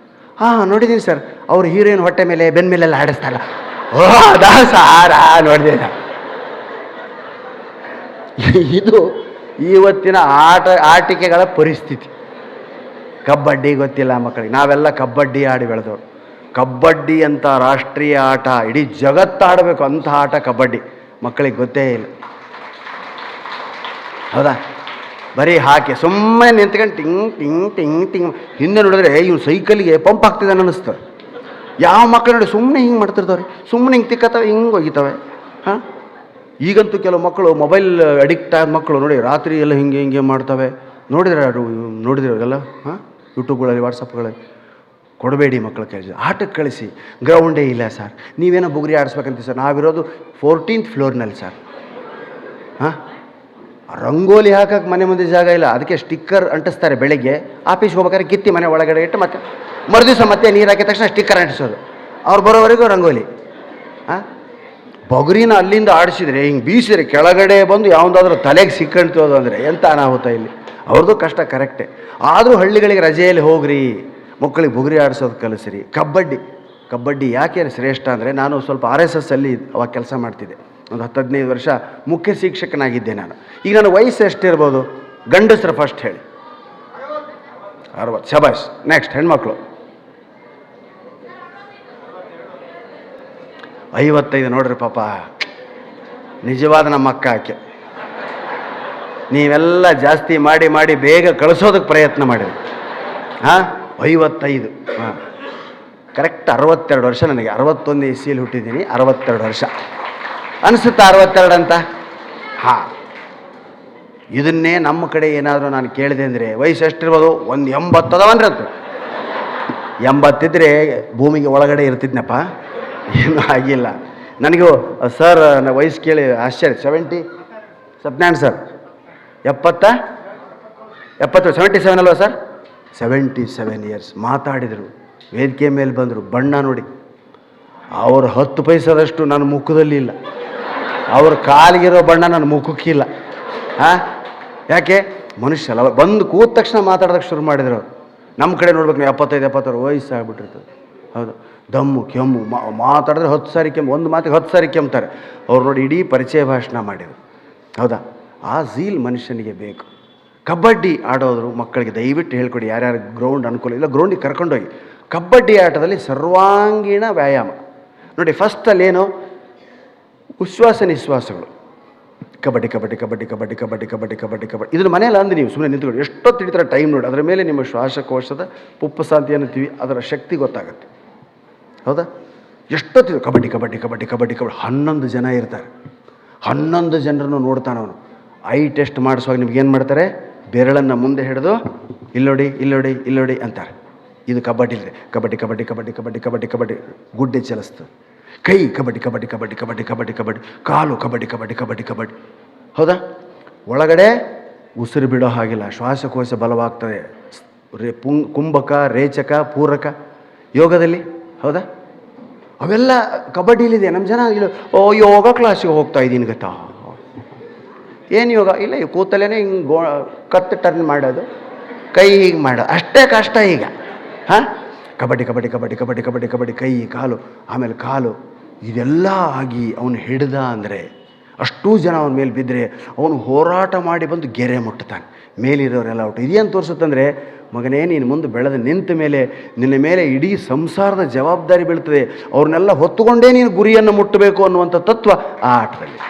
ಹಾಂ ನೋಡಿದ್ದೀನಿ ಸರ್, ಅವ್ರು ಹೀರೋಯಿನ್ ಹೊಟ್ಟೆ ಮೇಲೆ ಬೆನ್ನ ಮೇಲೆಲ್ಲ ಆಡಿಸ್ತಾರಲ್ಲ, ಓ ಅದಾ ಸಾರಾ ನೋಡಿದೆ. ಇದು ಇವತ್ತಿನ ಆಟಿಕೆಗಳ ಪರಿಸ್ಥಿತಿ. ಕಬಡ್ಡಿ ಗೊತ್ತಿಲ್ಲ ಮಕ್ಕಳಿಗೆ. ನಾವೆಲ್ಲ ಕಬಡ್ಡಿ ಆಡಿ ಬೆಳೆದವರು. ಕಬಡ್ಡಿ ಅಂತ ರಾಷ್ಟ್ರೀಯ ಆಟ, ಇಡೀ ಜಗತ್ತಾಡಬೇಕು ಅಂಥ ಆಟ ಕಬಡ್ಡಿ. ಮಕ್ಕಳಿಗೆ ಗೊತ್ತೇ ಇಲ್ಲ, ಹೌದಾ? ಬರೀ ಹಾಕಿ ಸುಮ್ಮನೆ ನಿಂತ್ಕೊಂಡು ಟಿಂಗ್ ಟಿಂಗ್ ಟಿಂಗ್ ಟಿಂಗ್. ಹಿಂದೆ ನೋಡಿದ್ರೆ ಇವ್ನು ಸೈಕಲ್ಗೆ ಪಂಪ್ ಆಗ್ತಿದ್ದಾನೆ ಅನ್ನಿಸ್ತದೆ. ಯಾವ ಮಕ್ಕಳು ನೋಡಿ ಸುಮ್ಮನೆ ಹಿಂಗೆ ಮಾಡ್ತಿರ್ತಾವ್ರಿ, ಸುಮ್ಮನೆ ಹಿಂಗೆ ತಿಕ್ಕತ್ತವೆ, ಹಿಂಗೆ ಒಗಿತವೆ. ಹಾಂ, ಈಗಂತೂ ಕೆಲವು ಮಕ್ಕಳು ಮೊಬೈಲ್ ಅಡಿಕ್ಟ್ ಆದ ಮಕ್ಕಳು ನೋಡಿ ರಾತ್ರಿ ಎಲ್ಲ ಹಿಂಗೆ ಹಿಂಗೆ ಮಾಡ್ತವೆ. ನೋಡಿದ್ರೆ ಎಲ್ಲ ಹಾಂ, ಯೂಟ್ಯೂಬ್ಗಳಲ್ಲಿ ವಾಟ್ಸಪ್ಗಳಲ್ಲಿ. ಕೊಡಬೇಡಿ ಮಕ್ಕಳ ಕೈ, ಆಟಕ್ಕೆ ಕಳಿಸಿ. ಗ್ರೌಂಡೇ ಇಲ್ಲ ಸರ್, ನೀವೇನೋ ಬುಗುರಿ ಆಡಿಸ್ಬೇಕಂತ ಸರ್. ನಾವಿರೋದು 14th ಫ್ಲೋರ್ನಲ್ಲಿ ಸರ್. ಹಾಂ, ರಂಗೋಲಿ ಹಾಕಕ್ಕೆ ಮನೆ ಮುಂದೆ ಜಾಗ ಇಲ್ಲ, ಅದಕ್ಕೆ ಸ್ಟಿಕ್ಕರ್ ಅಂಟಿಸ್ತಾರೆ. ಬೆಳಗ್ಗೆ ಆಫೀಸ್ಗೆ ಹೋಗ್ಬೇಕಾದ್ರೆ ಕಿತ್ತಿ ಮನೆ ಒಳಗಡೆ ಇಟ್ಟು ಮತ್ತೆ ಮರುದಿವಸ ಮತ್ತೆ ನೀರು ಹಾಕಿದ ತಕ್ಷಣ ಸ್ಟಿಕ್ಕರ್ ಅಂಟಿಸೋದು. ಅವ್ರು ಬರೋವರೆಗೂ ರಂಗೋಲಿ. ಹಾಂ, ಬೊಗುರಿನ ಅಲ್ಲಿಂದ ಆಡಿಸಿದ್ರೆ ಹಿಂಗೆ ಬೀಸಿದ್ರೆ ಕೆಳಗಡೆ ಬಂದು ಯಾವುದಾದ್ರೂ ತಲೆಗೆ ಸಿಕ್ಕಂತೋದು ಅಂದರೆ ಎಂಥ ಅನಾಹುತ ಇಲ್ಲಿ. ಅವ್ರದ್ದು ಕಷ್ಟ ಕರೆಕ್ಟೇ. ಆದರೂ ಹಳ್ಳಿಗಳಿಗೆ ರಜೆಯಲ್ಲಿ ಹೋಗ್ರಿ, ಮಕ್ಕಳಿಗೆ ಬುಗುರಿ ಆಡಿಸೋದು ಕಲಿಸ್ರಿ. ಕಬಡ್ಡಿ ಯಾಕೆ ಶ್ರೇಷ್ಠ ಅಂದರೆ, ನಾನು ಸ್ವಲ್ಪ RSS ಅಲ್ಲಿ ಅವಾಗ ಕೆಲಸ ಮಾಡ್ತಿದ್ದೆ. ಒಂದು 10-15 ವರ್ಷ ಮುಖ್ಯ ಶಿಕ್ಷಕನಾಗಿದ್ದೆ ನಾನು. ಈಗ ನನ್ನ ವಯಸ್ಸು ಎಷ್ಟಿರ್ಬೋದು? ಗಂಡಸರು ಫಸ್ಟ್ ಹೇಳಿ. 60. ಶಬಾಷ್. ನೆಕ್ಸ್ಟ್ ಹೆಣ್ಮಕ್ಳು 55. ನೋಡ್ರಿ ಪಾಪ, ನಿಜವಾದ ನಮ್ಮ ಅಕ್ಕ ಆಕೆ. ನೀವೆಲ್ಲ ಜಾಸ್ತಿ ಮಾಡಿ ಬೇಗ ಕಳಿಸೋದಕ್ಕೆ ಪ್ರಯತ್ನ ಮಾಡಿರಿ. ಹಾಂ, 55. ಹಾಂ, ಕರೆಕ್ಟ್ 62 ವರ್ಷ ನನಗೆ. 61 ಇಸ್ವಿಯಲ್ಲಿ ಹುಟ್ಟಿದ್ದೀನಿ, 62 ವರ್ಷ ಅನಿಸುತ್ತಾ 62 ಅಂತ? ಹಾಂ, ಇದನ್ನೇ ನಮ್ಮ ಕಡೆ ಏನಾದರೂ ನಾನು ಕೇಳಿದೆ ಅಂದರೆ ವಯಸ್ಸು ಎಷ್ಟಿರ್ಬೋದು? ಒಂದು 80 ಅದಾವನ್ರಿ ಅಂತ. 80 ಇದ್ದರೆ ಭೂಮಿಗೆ ಒಳಗಡೆ ಇರ್ತಿದ್ನಪ್ಪ. ಏನೂ ಆಗಿಲ್ಲ. ನನಗೂ ಸರ್ ವಯಸ್ಸು ಕೇಳಿ ಆಶ್ಚರ್ಯ. 70 ಸತ್ಯನಾರಾಯಣ ಸರ್ 70 77 ಅಲ್ವಾ ಸರ್? 77 ಇಯರ್ಸ್. ಮಾತಾಡಿದರು, ವೇದಿಕೆ ಮೇಲೆ ಬಂದರು. ಬಣ್ಣ ನೋಡಿ, ಅವ್ರ 10 ಪೈಸದಷ್ಟು ನನ್ನ ಮುಖದಲ್ಲಿ ಇಲ್ಲ. ಅವ್ರ ಕಾಲಿಗಿರೋ ಬಣ್ಣ ನನ್ನ ಮುಖಕ್ಕಿಲ್ಲ. ಹಾಂ, ಯಾಕೆ? ಮನುಷ್ಯ ಅಲ್ಲ. ಬಂದು ಕೂತ ತಕ್ಷಣ ಮಾತಾಡೋದಕ್ಕೆ ಶುರು ಮಾಡಿದ್ರು ಅವ್ರು. ನಮ್ಮ ಕಡೆ ನೋಡ್ಬೇಕು, ನೀವು 75-76 ವಯಸ್ಸಾಗ್ಬಿಟ್ಟಿರ್ತದೆ. ಹೌದು, ದಮ್ಮು ಕೆಮ್ಮು ಮಾತಾಡಿದ್ರೆ 10 ಸಾರಿ ಕೆಮ್ಮು, ಒಂದು ಮಾತಿಗೆ 10 ಸಾರಿ ಕೆಮ್ತಾರೆ. ಅವ್ರು ನೋಡಿ ಇಡೀ ಪರಿಚಯ ಭಾಷಣ ಮಾಡಿದರು. ಹೌದಾ? ಆ ಝೀಲ್ ಮನುಷ್ಯನಿಗೆ ಬೇಕು. ಕಬಡ್ಡಿ ಆಡೋದ್ರು ಮಕ್ಕಳಿಗೆ ದಯವಿಟ್ಟು ಹೇಳ್ಕೊಡಿ. ಯಾರ್ಯಾರು ಗ್ರೌಂಡ್ ಅನುಕೂಲ ಇಲ್ಲ, ಗ್ರೌಂಡಿಗೆ ಕರ್ಕೊಂಡೋಗಿ. ಕಬಡ್ಡಿ ಆಟದಲ್ಲಿ ಸರ್ವಾಂಗೀಣ ವ್ಯಾಯಾಮ ನೋಡಿ. ಫಸ್ಟಲ್ಲೇನು? ಉಚ್ಛ್ವಾಸ ನಿಶ್ವಾಸಗಳು. ಕಬಡ್ಡಿ ಕಬಡ್ಡಿ ಕಬಡ್ಡಿ ಕಬಡ್ಡಿ ಕಬಡ್ಡಿ ಕಬಡ್ಡಿ ಕಬಡ್ಡಿ ಕಬಡ್ಡಿ. ಇದನ್ನು ಮನೇಲಿ ಅಂದು ನೀವು ಸುಮ್ಮನೆ ನಿಂತ್ಕೊಳ್ಳಿ, ಎಷ್ಟೊತ್ತು ಹಿಡಿತಾರೆ ಟೈಮ್ ನೋಡಿ. ಅದರ ಮೇಲೆ ನಿಮ್ಮ ಶ್ವಾಸಕೋಶದ ಪುಪ್ಪಸಾಂತಿ ಅನ್ನತ್ತೀವಿ, ಅದರ ಶಕ್ತಿ ಗೊತ್ತಾಗುತ್ತೆ. ಹೌದಾ? ಎಷ್ಟೊತ್ತಿದ್ರು ಕಬಡ್ಡಿ ಕಬಡ್ಡಿ ಕಬಡ್ಡಿ ಕಬಡ್ಡಿ ಕಬಡ್ಡಿ. 11 ಜನ ಇರ್ತಾರೆ. 11 ಜನರನ್ನು ನೋಡ್ತಾನವನು. ಐ ಟೆಸ್ಟ್ ಮಾಡಿಸುವಾಗ ನಿಮ್ಗೇನು ಮಾಡ್ತಾರೆ? ಬೆರಳನ್ನು ಮುಂದೆ ಹಿಡಿದು ಇಲ್ಲೋಡಿ ಇಲ್ಲೋಡಿ ಇಲ್ಲೋಡಿ ಅಂತಾರೆ. ಇದು ಕಬಡ್ಡಿ ಇದೆ. ಕಬಡ್ಡಿ ಕಬಡ್ಡಿ ಕಬಡ್ಡಿ ಕಬಡ್ಡಿ ಕಬಡ್ಡಿ ಕಬಡ್ಡಿ. ಗುಡ್ಡೆ ಚಲಿಸ್ತದೆ. ಕೈ ಕಬಡ್ಡಿ ಕಬಡ್ಡಿ ಕಬಡ್ಡಿ ಕಬಡ್ಡಿ ಕಬಡ್ಡಿ ಕಬಡ್ಡಿ. ಕಾಲು ಕಬಡ್ಡಿ ಕಬಡ್ಡಿ ಕಬಡ್ಡಿ ಕಬಡ್ಡಿ. ಹೌದಾ? ಒಳಗಡೆ ಉಸಿರು ಬಿಡೋ ಹಾಗಿಲ್ಲ, ಶ್ವಾಸಕೋಶ ಬಲವಾಗ್ತದೆ. ಕುಂಭಕ, ರೇಚಕ, ಪೂರಕ ಯೋಗದಲ್ಲಿ. ಹೌದಾ? ಅವೆಲ್ಲ ಕಬಡ್ಡಿಲಿದೆ. ನಮ್ಮ ಜನ ಇಲ್ಲ, ಓ ಯೋಗ ಕ್ಲಾಸಿಗೆ ಹೋಗ್ತಾ ಇದ್ದೀನಿ ಗೊತ್ತಾ. ಏನು ಯೋಗ? ಇಲ್ಲ, ಕೂತಲೇ ಹಿಂಗೆ ಕತ್ತು ಟರ್ನ್ ಮಾಡೋದು, ಕೈ ಹೀಗೆ ಮಾಡೋದು, ಅಷ್ಟೇ ಕಷ್ಟ ಈಗ. ಹಾಂ, ಕಬಡ್ಡಿ ಕಬಡ್ಡಿ ಕಬಡ್ಡಿ ಕಬಡ್ಡಿ ಕಬಡ್ಡಿ ಕಬಡ್ಡಿ. ಕೈ ಕಾಲು, ಆಮೇಲೆ ಕಾಲು, ಇದೆಲ್ಲ ಆಗಿ ಅವನು ಹಿಡ್ದ ಅಂದರೆ ಅಷ್ಟೂ ಜನ ಅವನ ಮೇಲೆ ಬಿದ್ದರೆ ಅವನು ಹೋರಾಟ ಮಾಡಿ ಬಂದು ಗೆರೆ ಮುಟ್ತಾನೆ. ಮೇಲಿರೋರೆಲ್ಲ ಔಟು. ಇದೇನು ತೋರಿಸುತ್ತಂದರೆ, ಮಗನೇ ನೀನು ಮುಂದೆ ಬೆಳೆದು ನಿಂತ ಮೇಲೆ ನಿನ್ನ ಮೇಲೆ ಇಡೀ ಸಂಸಾರದ ಜವಾಬ್ದಾರಿ ಬೀಳ್ತದೆ. ಅವ್ರನ್ನೆಲ್ಲ ಹೊತ್ತುಕೊಂಡೇ ನೀನು ಗುರಿಯನ್ನು ಮುಟ್ಟಬೇಕು ಅನ್ನುವಂಥ ತತ್ವ ಆ ಆಟದಲ್ಲಿ.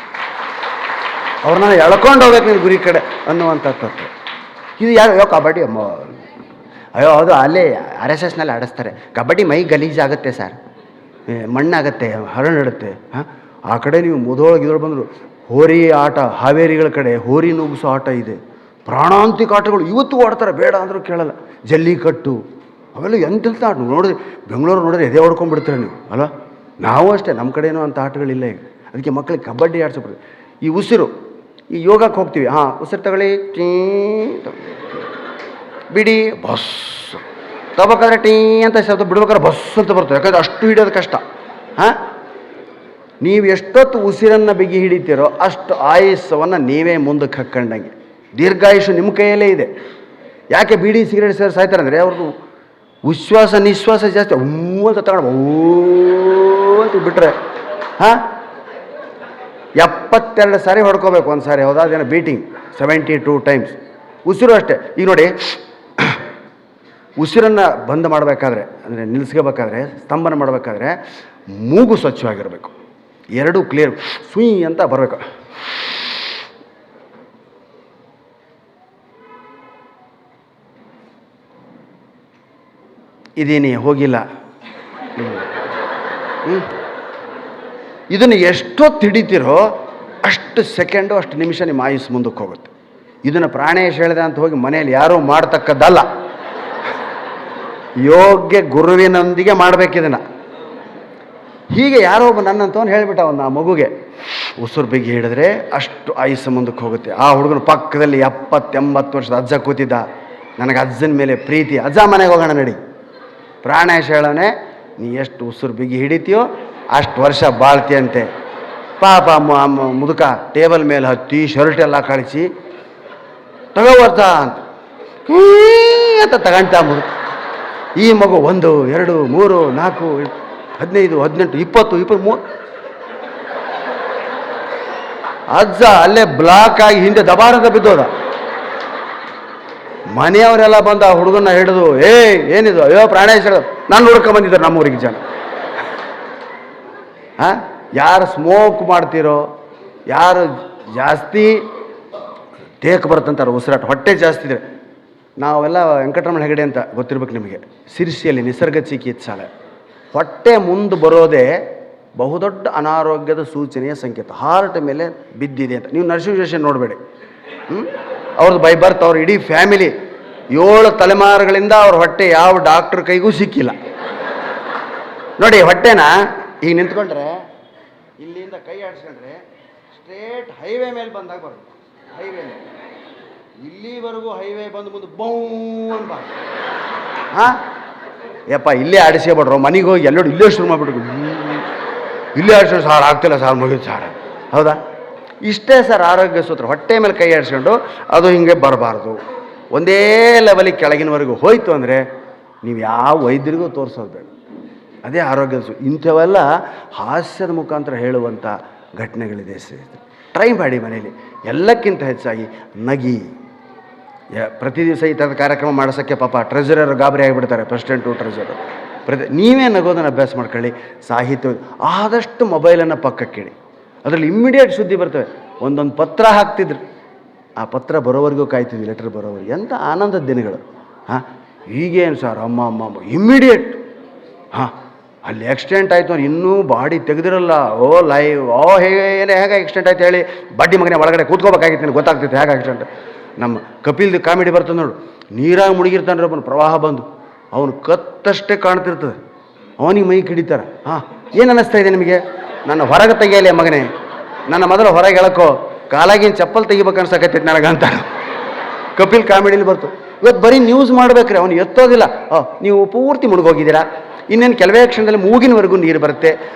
ಅವ್ರನ್ನ ಎಳ್ಕೊಂಡು ಹೋಗ್ಬೇಕು ನೀನು ಗುರಿ ಕಡೆ ಅನ್ನುವಂಥ ತತ್ವ. ಇದು ಯಾವ ಕಬಡ್ಡಿ ಅಮ್ಮ? ಅಯ್ಯೋ ಅದು ಅಲ್ಲೇ RSSನಲ್ಲಿ ಆಡಿಸ್ತಾರೆ. ಕಬಡ್ಡಿ ಮೈ ಗಲೀಜಾಗುತ್ತೆ ಸರ್, ಮಣ್ಣಾಗತ್ತೆ, ಹರಳಿಡುತ್ತೆ. ಹಾಂ, ಆ ಕಡೆ ನೀವು ಮುದೋಳಗೆ ಇದೊಳಗೆ ಬಂದರು. ಹೋರಿ ಆಟ, ಹಾವೇರಿಗಳ ಕಡೆ ಹೋರಿ ನುಗ್ಗಿಸೋ ಆಟ ಇದೆ. ಪ್ರಾಣಾಂತಿಕ ಆಟಗಳು ಇವತ್ತು ಆಡ್ತಾರೆ, ಬೇಡ ಅಂದರೂ ಕೇಳಲ್ಲ. ಜಲ್ಲಿಕಟ್ಟು ಅವೆಲ್ಲ ಎಂತೆಂಥ ಆಟ ನೋಡಿದ್ರೆ, ಬೆಂಗಳೂರು ನೋಡಿದ್ರೆ ಎದೆ ಹೊಡ್ಕೊಂಡ್ಬಿಡ್ತೀರ ನೀವು ಅಲ್ಲ. ನಾವು ಅಷ್ಟೇ, ನಮ್ಮ ಕಡೆನೂ ಅಂಥ ಆಟಗಳಿಲ್ಲ ಈಗ. ಅದಕ್ಕೆ ಮಕ್ಕಳಿಗೆ ಕಬಡ್ಡಿ ಆಡಿಸ್ಬಿಡ್ರಿ. ಈ ಉಸಿರು, ಈ ಯೋಗಕ್ಕೆ ಹೋಗ್ತೀವಿ. ಹಾಂ, ಉಸಿರು ತಗೊಳ್ಳಿ, ಟೀ ಬಿಡಿ, ಬಸ್ ತಗೋಬೇಕಾದ್ರೆ ಟೀ ಅಂತ ಶಬ್ದ, ಬಿಡ್ಬೇಕಾದ್ರೆ ಬಸ್ ಅಂತ ಬರ್ತದೆ. ಯಾಕಂದರೆ ಅಷ್ಟು ಹಿಡಿಯೋದು ಕಷ್ಟ. ಹಾಂ, ನೀವು ಎಷ್ಟೊತ್ತು ಉಸಿರನ್ನು ಬಿಗಿ ಹಿಡಿತೀರೋ ಅಷ್ಟು ಆಯುಸ್ಸವನ್ನು ನೀವೇ ಮುಂದಕ್ಕೆ ಹಾಕ್ಕೊಂಡಂಗೆ. ದೀರ್ಘಾಯುಷ್ಯ ನಿಮ್ಮ ಕೈಯಲ್ಲೇ ಇದೆ. ಯಾಕೆ ಬೀಡಿ ಸಿಗರೇಟ್ ಸೇರಿ ಸಾಯ್ತಾರೆ ಅಂದರೆ ಅವ್ರದ್ದು ಉಶ್ವಾಸ ನಿಶ್ವಾಸ ಜಾಸ್ತಿ ಹೂ ಅಂತ ತಗೊಂಡು ಅಂತ ಬಿಟ್ರೆ ಹಾಂ 72 ಸಾರಿ ಹೊಡ್ಕೋಬೇಕು ಒಂದು ಸಾರಿ, ಹೌದಾ? ಅದೇನೋ ಬೀಟಿಂಗ್ 72 ಟೈಮ್ಸ್. ಉಸಿರು ಅಷ್ಟೇ. ಈಗ ನೋಡಿ, ಉಸಿರನ್ನು ಬಂದ್ ಮಾಡಬೇಕಾದ್ರೆ, ಅಂದರೆ ನಿಲ್ಲಿಸ್ಕೋಬೇಕಾದ್ರೆ, ಸ್ತಂಭನ ಮಾಡಬೇಕಾದ್ರೆ ಮೂಗು ಸ್ವಚ್ಛವಾಗಿರಬೇಕು, ಎರಡೂ ಕ್ಲಿಯರ್ ಸುಯ್ ಅಂತ ಬರಬೇಕು. ಇದೇನೇ ಹೋಗಿಲ್ಲ. ಇದನ್ನು ಎಷ್ಟೊತ್ತು ಹಿಡಿತೀರೋ ಅಷ್ಟು ಸೆಕೆಂಡು, ಅಷ್ಟು ನಿಮಿಷ ನಿಮ್ಮ ಆಯುಸ್ಸು ಮುಂದಕ್ಕೆ ಹೋಗುತ್ತೆ. ಇದನ್ನು ಪ್ರಾಣೇಶ್ ಹೇಳಿದೆ ಅಂತ ಹೋಗಿ ಮನೆಯಲ್ಲಿ ಯಾರೂ ಮಾಡ್ತಕ್ಕದ್ದಲ್ಲ. ಯೋಗ್ಯ ಗುರುವಿನೊಂದಿಗೆ ಮಾಡಬೇಕಿದನ್ನು. ಹೀಗೆ ಯಾರೋ ಒಬ್ಬ ನನ್ನಂತವನು ಹೇಳಿಬಿಟ್ಟ ಒಂದು ಆ ಮಗುಗೆ, ಉಸಿರು ಬಿಗಿ ಹಿಡಿದ್ರೆ ಅಷ್ಟು ಆಯುಸ್ಸು ಮುಂದಕ್ಕೆ ಹೋಗುತ್ತೆ. ಆ ಹುಡುಗನ ಪಕ್ಕದಲ್ಲಿ 70-80 ವರ್ಷದ ಅಜ್ಜ ಕೂತಿದ್ದ. ನನಗೆ ಅಜ್ಜನ ಮೇಲೆ ಪ್ರೀತಿ. ಅಜ್ಜ ಮನೆಗೆ ಹೋಗೋಣ ನಡಿ. ಪ್ರಾಣೇಶ್ ಹೇಳೋನೆ, ನೀ ಎಷ್ಟು ಉಸಿರು ಬಿಗಿ ಹಿಡಿತೀಯೋ ಅಷ್ಟು ವರ್ಷ ಬಾಳ್ತೀಯಂತೆ. ಪಾಪ ಮುದುಕ ಟೇಬಲ್ ಮೇಲೆ ಹತ್ತಿ ಶರ್ಟ್ ಎಲ್ಲ ಕಳಿಸಿ ತಗೋಬರ್ತಾ ಅಂತ ತಗೊಂತ ಮುದುಕ. ಈ ಮಗು 1, 2, 3, 4, 15, 18, 20, 23. ಅಜ್ಜ ಅಲ್ಲೇ ಬ್ಲಾಕ್ ಆಗಿ ಹಿಂದೆ ದಬಾರದ ಬಿದ್ದೋದ. ಮನೆಯವರೆಲ್ಲ ಬಂದು ಆ ಹುಡುಗನ್ನ ಹಿಡಿದು, ಏನಿದು, ಅಯ್ಯೋ ಪ್ರಾಣೇಶ್ ಹೇಳೋದು, ನಾನು ಹುಡ್ಕೊಂಬಂದಿದ್ದಾರೆ ನಮ್ಮೂರಿಗೆ ಜನ. ಯಾರು ಸ್ಮೋಕ್ ಮಾಡ್ತೀರೋ, ಯಾರು ಜಾಸ್ತಿ ಟೇಕ್ ಬರುತ್ತಂತಾರೆ ಉಸಿರಾಟ, ಹೊಟ್ಟೆ ಜಾಸ್ತಿ ಇದೆ. ನಾವೆಲ್ಲ ವೆಂಕಟರಮಣ ಹೆಗಡೆ ಅಂತ ಗೊತ್ತಿರ್ಬೇಕು ನಿಮಗೆ, ಸಿರ್ಸಿಯಲ್ಲಿ ನಿಸರ್ಗ ಚಿಕಿತ್ಸಾಲಯ. ಹೊಟ್ಟೆ ಮುಂದೆ ಬರೋದೇ ಬಹುದೊಡ್ಡ ಅನಾರೋಗ್ಯದ ಸೂಚನೆಯ ಸಂಕೇತ. ಹಾರ್ಟ್ ಮೇಲೆ ಬಿದ್ದಿದೆ ಅಂತ. ನೀವು ನರ್ಸಿಂಗ್ ನೋಡಬೇಡಿ. ಅವ್ರದ್ದು ಬೈ ಬರ್ತ್ ಅವ್ರ ಇಡೀ ಫ್ಯಾಮಿಲಿ 7 ತಲೆಮಾರುಗಳಿಂದ ಅವ್ರ ಹೊಟ್ಟೆ ಯಾವ ಡಾಕ್ಟ್ರ್ ಕೈಗೂ ಸಿಕ್ಕಿಲ್ಲ. ನೋಡಿ ಹೊಟ್ಟೆನ ಈಗ ನಿಂತ್ಕೊಂಡ್ರೆ, ಇಲ್ಲಿಂದ ಕೈ ಆಡಿಸ್ಕೊಂಡ್ರೆ ಸ್ಟ್ರೇಟ್ ಹೈವೇ ಮೇಲೆ ಬಂದಾಗ ಬರೋದು. ಹೈವೇ ಮೇಲೆ ಇಲ್ಲಿವರೆಗೂ ಹೈವೇ ಬಂದು ಮುಂದೆ ಬೌ ಅನ್ಬ. ಹಾಂ ಯಪ್ಪ, ಇಲ್ಲೇ ಆಡಿಸ್ಕೊಬಿಡ್ರು. ಮನೆಗೆ ಹೋಗಿ ಎಲ್ಲರೂ ಇಲ್ಲೇ ಶುರು ಮಾಡಿಬಿಟ್ರು. ಇಲ್ಲೇ ಆಡಿಸ್ಕೊಂಡು ಸಾರ್ ಆಗ್ತಿಲ್ಲ ಸಾರ್, ಮುಗಿದು ಸಾರ್, ಹೌದಾ? ಇಷ್ಟೇ ಸರ್ ಆರೋಗ್ಯ ಸೂತ್ರ. ಹೊಟ್ಟೆ ಮೇಲೆ ಕೈ ಆಡಿಸ್ಕೊಂಡು ಅದು ಹಿಂಗೆ ಬರಬಾರ್ದು. ಒಂದೇ ಲೆವೆಲಿಗೆ ಕೆಳಗಿನವರೆಗೂ ಹೋಯ್ತು ಅಂದರೆ ನೀವು ಯಾವ ವೈದ್ಯರಿಗೂ ತೋರಿಸೋದು ಬೇಡ. ಅದೇ ಆರೋಗ್ಯದ ಇಂಥವೆಲ್ಲ ಹಾಸ್ಯದ ಮುಖಾಂತರ ಹೇಳುವಂಥ ಘಟನೆಗಳಿದೆ. ಟ್ರೈ ಮಾಡಿ ಮನೇಲಿ. ಎಲ್ಲಕ್ಕಿಂತ ಹೆಚ್ಚಾಗಿ ನಗಿ. ಪ್ರತಿ ದಿವಸ ಈ ಥರದ ಕಾರ್ಯಕ್ರಮ ಮಾಡಿಸೋಕ್ಕೆ ಪಾಪ ಟ್ರೆಜರರ್ ಗಾಬರಿ ಆಗಿಬಿಡ್ತಾರೆ, ಪ್ರೆಸಿಡೆಂಟು ಟ್ರೆಜರರ್. ನೀವೇ ನಗೋದನ್ನು ಅಭ್ಯಾಸ ಮಾಡ್ಕೊಳ್ಳಿ. ಸಾಹಿತ್ಯ ಆದಷ್ಟು ಮೊಬೈಲನ್ನು ಪಕ್ಕಕ್ಕಿಡಿ. ಅದರಲ್ಲಿ ಇಮ್ಮಿಡಿಯೇಟ್ ಸುದ್ದಿ ಬರ್ತವೆ. ಒಂದೊಂದು ಪತ್ರ ಹಾಕ್ತಿದ್ರು, ಆ ಪತ್ರ ಬರೋವರೆಗೂ ಕಾಯ್ತಿದ್ವಿ, ಲೆಟರ್ ಬರೋವರೆಗೆ. ಎಂಥ ಆನಂದದ ದಿನಗಳು. ಹಾಂ ಈಗೇನು ಸರ್, ಅಮ್ಮ ಇಮ್ಮಿಡಿಯೇಟ್. ಹಾಂ ಅಲ್ಲಿ ಆಕ್ಸಿಡೆಂಟ್ ಆಯಿತು ಅಂದ್ರೆ ಇನ್ನೂ ಬಾಡಿ ತೆಗೆದಿರಲ್ಲ. ಲೈವ್ ಹೇಗೆ ಆಕ್ಸಿಡೆಂಟ್ ಆಯ್ತು ಹೇಳಿ, ಬಡ್ಡಿ ಮಗನೇ ಒಳಗಡೆ ಕೂತ್ಕೋಬೇಕಾಗಿತ್ತು, ನನಗೆ ಗೊತ್ತಾಗ್ತಿತ್ತು ಹೇಗೆ ಆಕ್ಸಿಡೆಂಟ್. ನಮ್ಮ ಕಪಿಲ್ದು ಕಾಮಿಡಿ ಬರ್ತದೆ ನೋಡು, ನೀರಾಗಿ ಮುಳುಗಿರ್ತಾನೆ ಒಬ್ಬನು, ಪ್ರವಾಹ ಬಂದು ಅವನು ಕತ್ತಷ್ಟೇ ಕಾಣ್ತಿರ್ತದೆ, ಅವನಿಗೆ ಮೈ ಕಿಡಿತಾರೆ. ಹಾಂ ಏನು ಅನ್ನಿಸ್ತಾ ಇದೆ ನಿಮಗೆ? ನನ್ನ ಹೊರಗೆ ತೆಗಿಯಲಿ ಮಗನೇ, ನನ್ನ ಮೊದಲು ಹೊರಗೆ ಎಳಕೋ, ಕಾಲಾಗಿನ ಚಪ್ಪಲ್ ತೆಗಿಬೇಕು ಅನ್ಸಕತ್ತೈತೆ ನನಗಂತ ಕಪಿಲ್ ಕಾಮಿಡಿಲಿ ಬರ್ತು. ಇವತ್ತು ಬರೀ ನ್ಯೂಸ್ ಮಾಡ್ಬೇಕ್ರಿ, ಅವನು ಎತ್ತೋದಿಲ್ಲ. ನೀವು ಪೂರ್ತಿ ಮುಳುಗೋಗಿದ್ದೀರಾ, ಇನ್ನೇನು ಕೆಲವೇ ಕ್ಷಣದಲ್ಲಿ ಮೂಗಿನವರೆಗೂ ನೀರು ಬರುತ್ತೆ.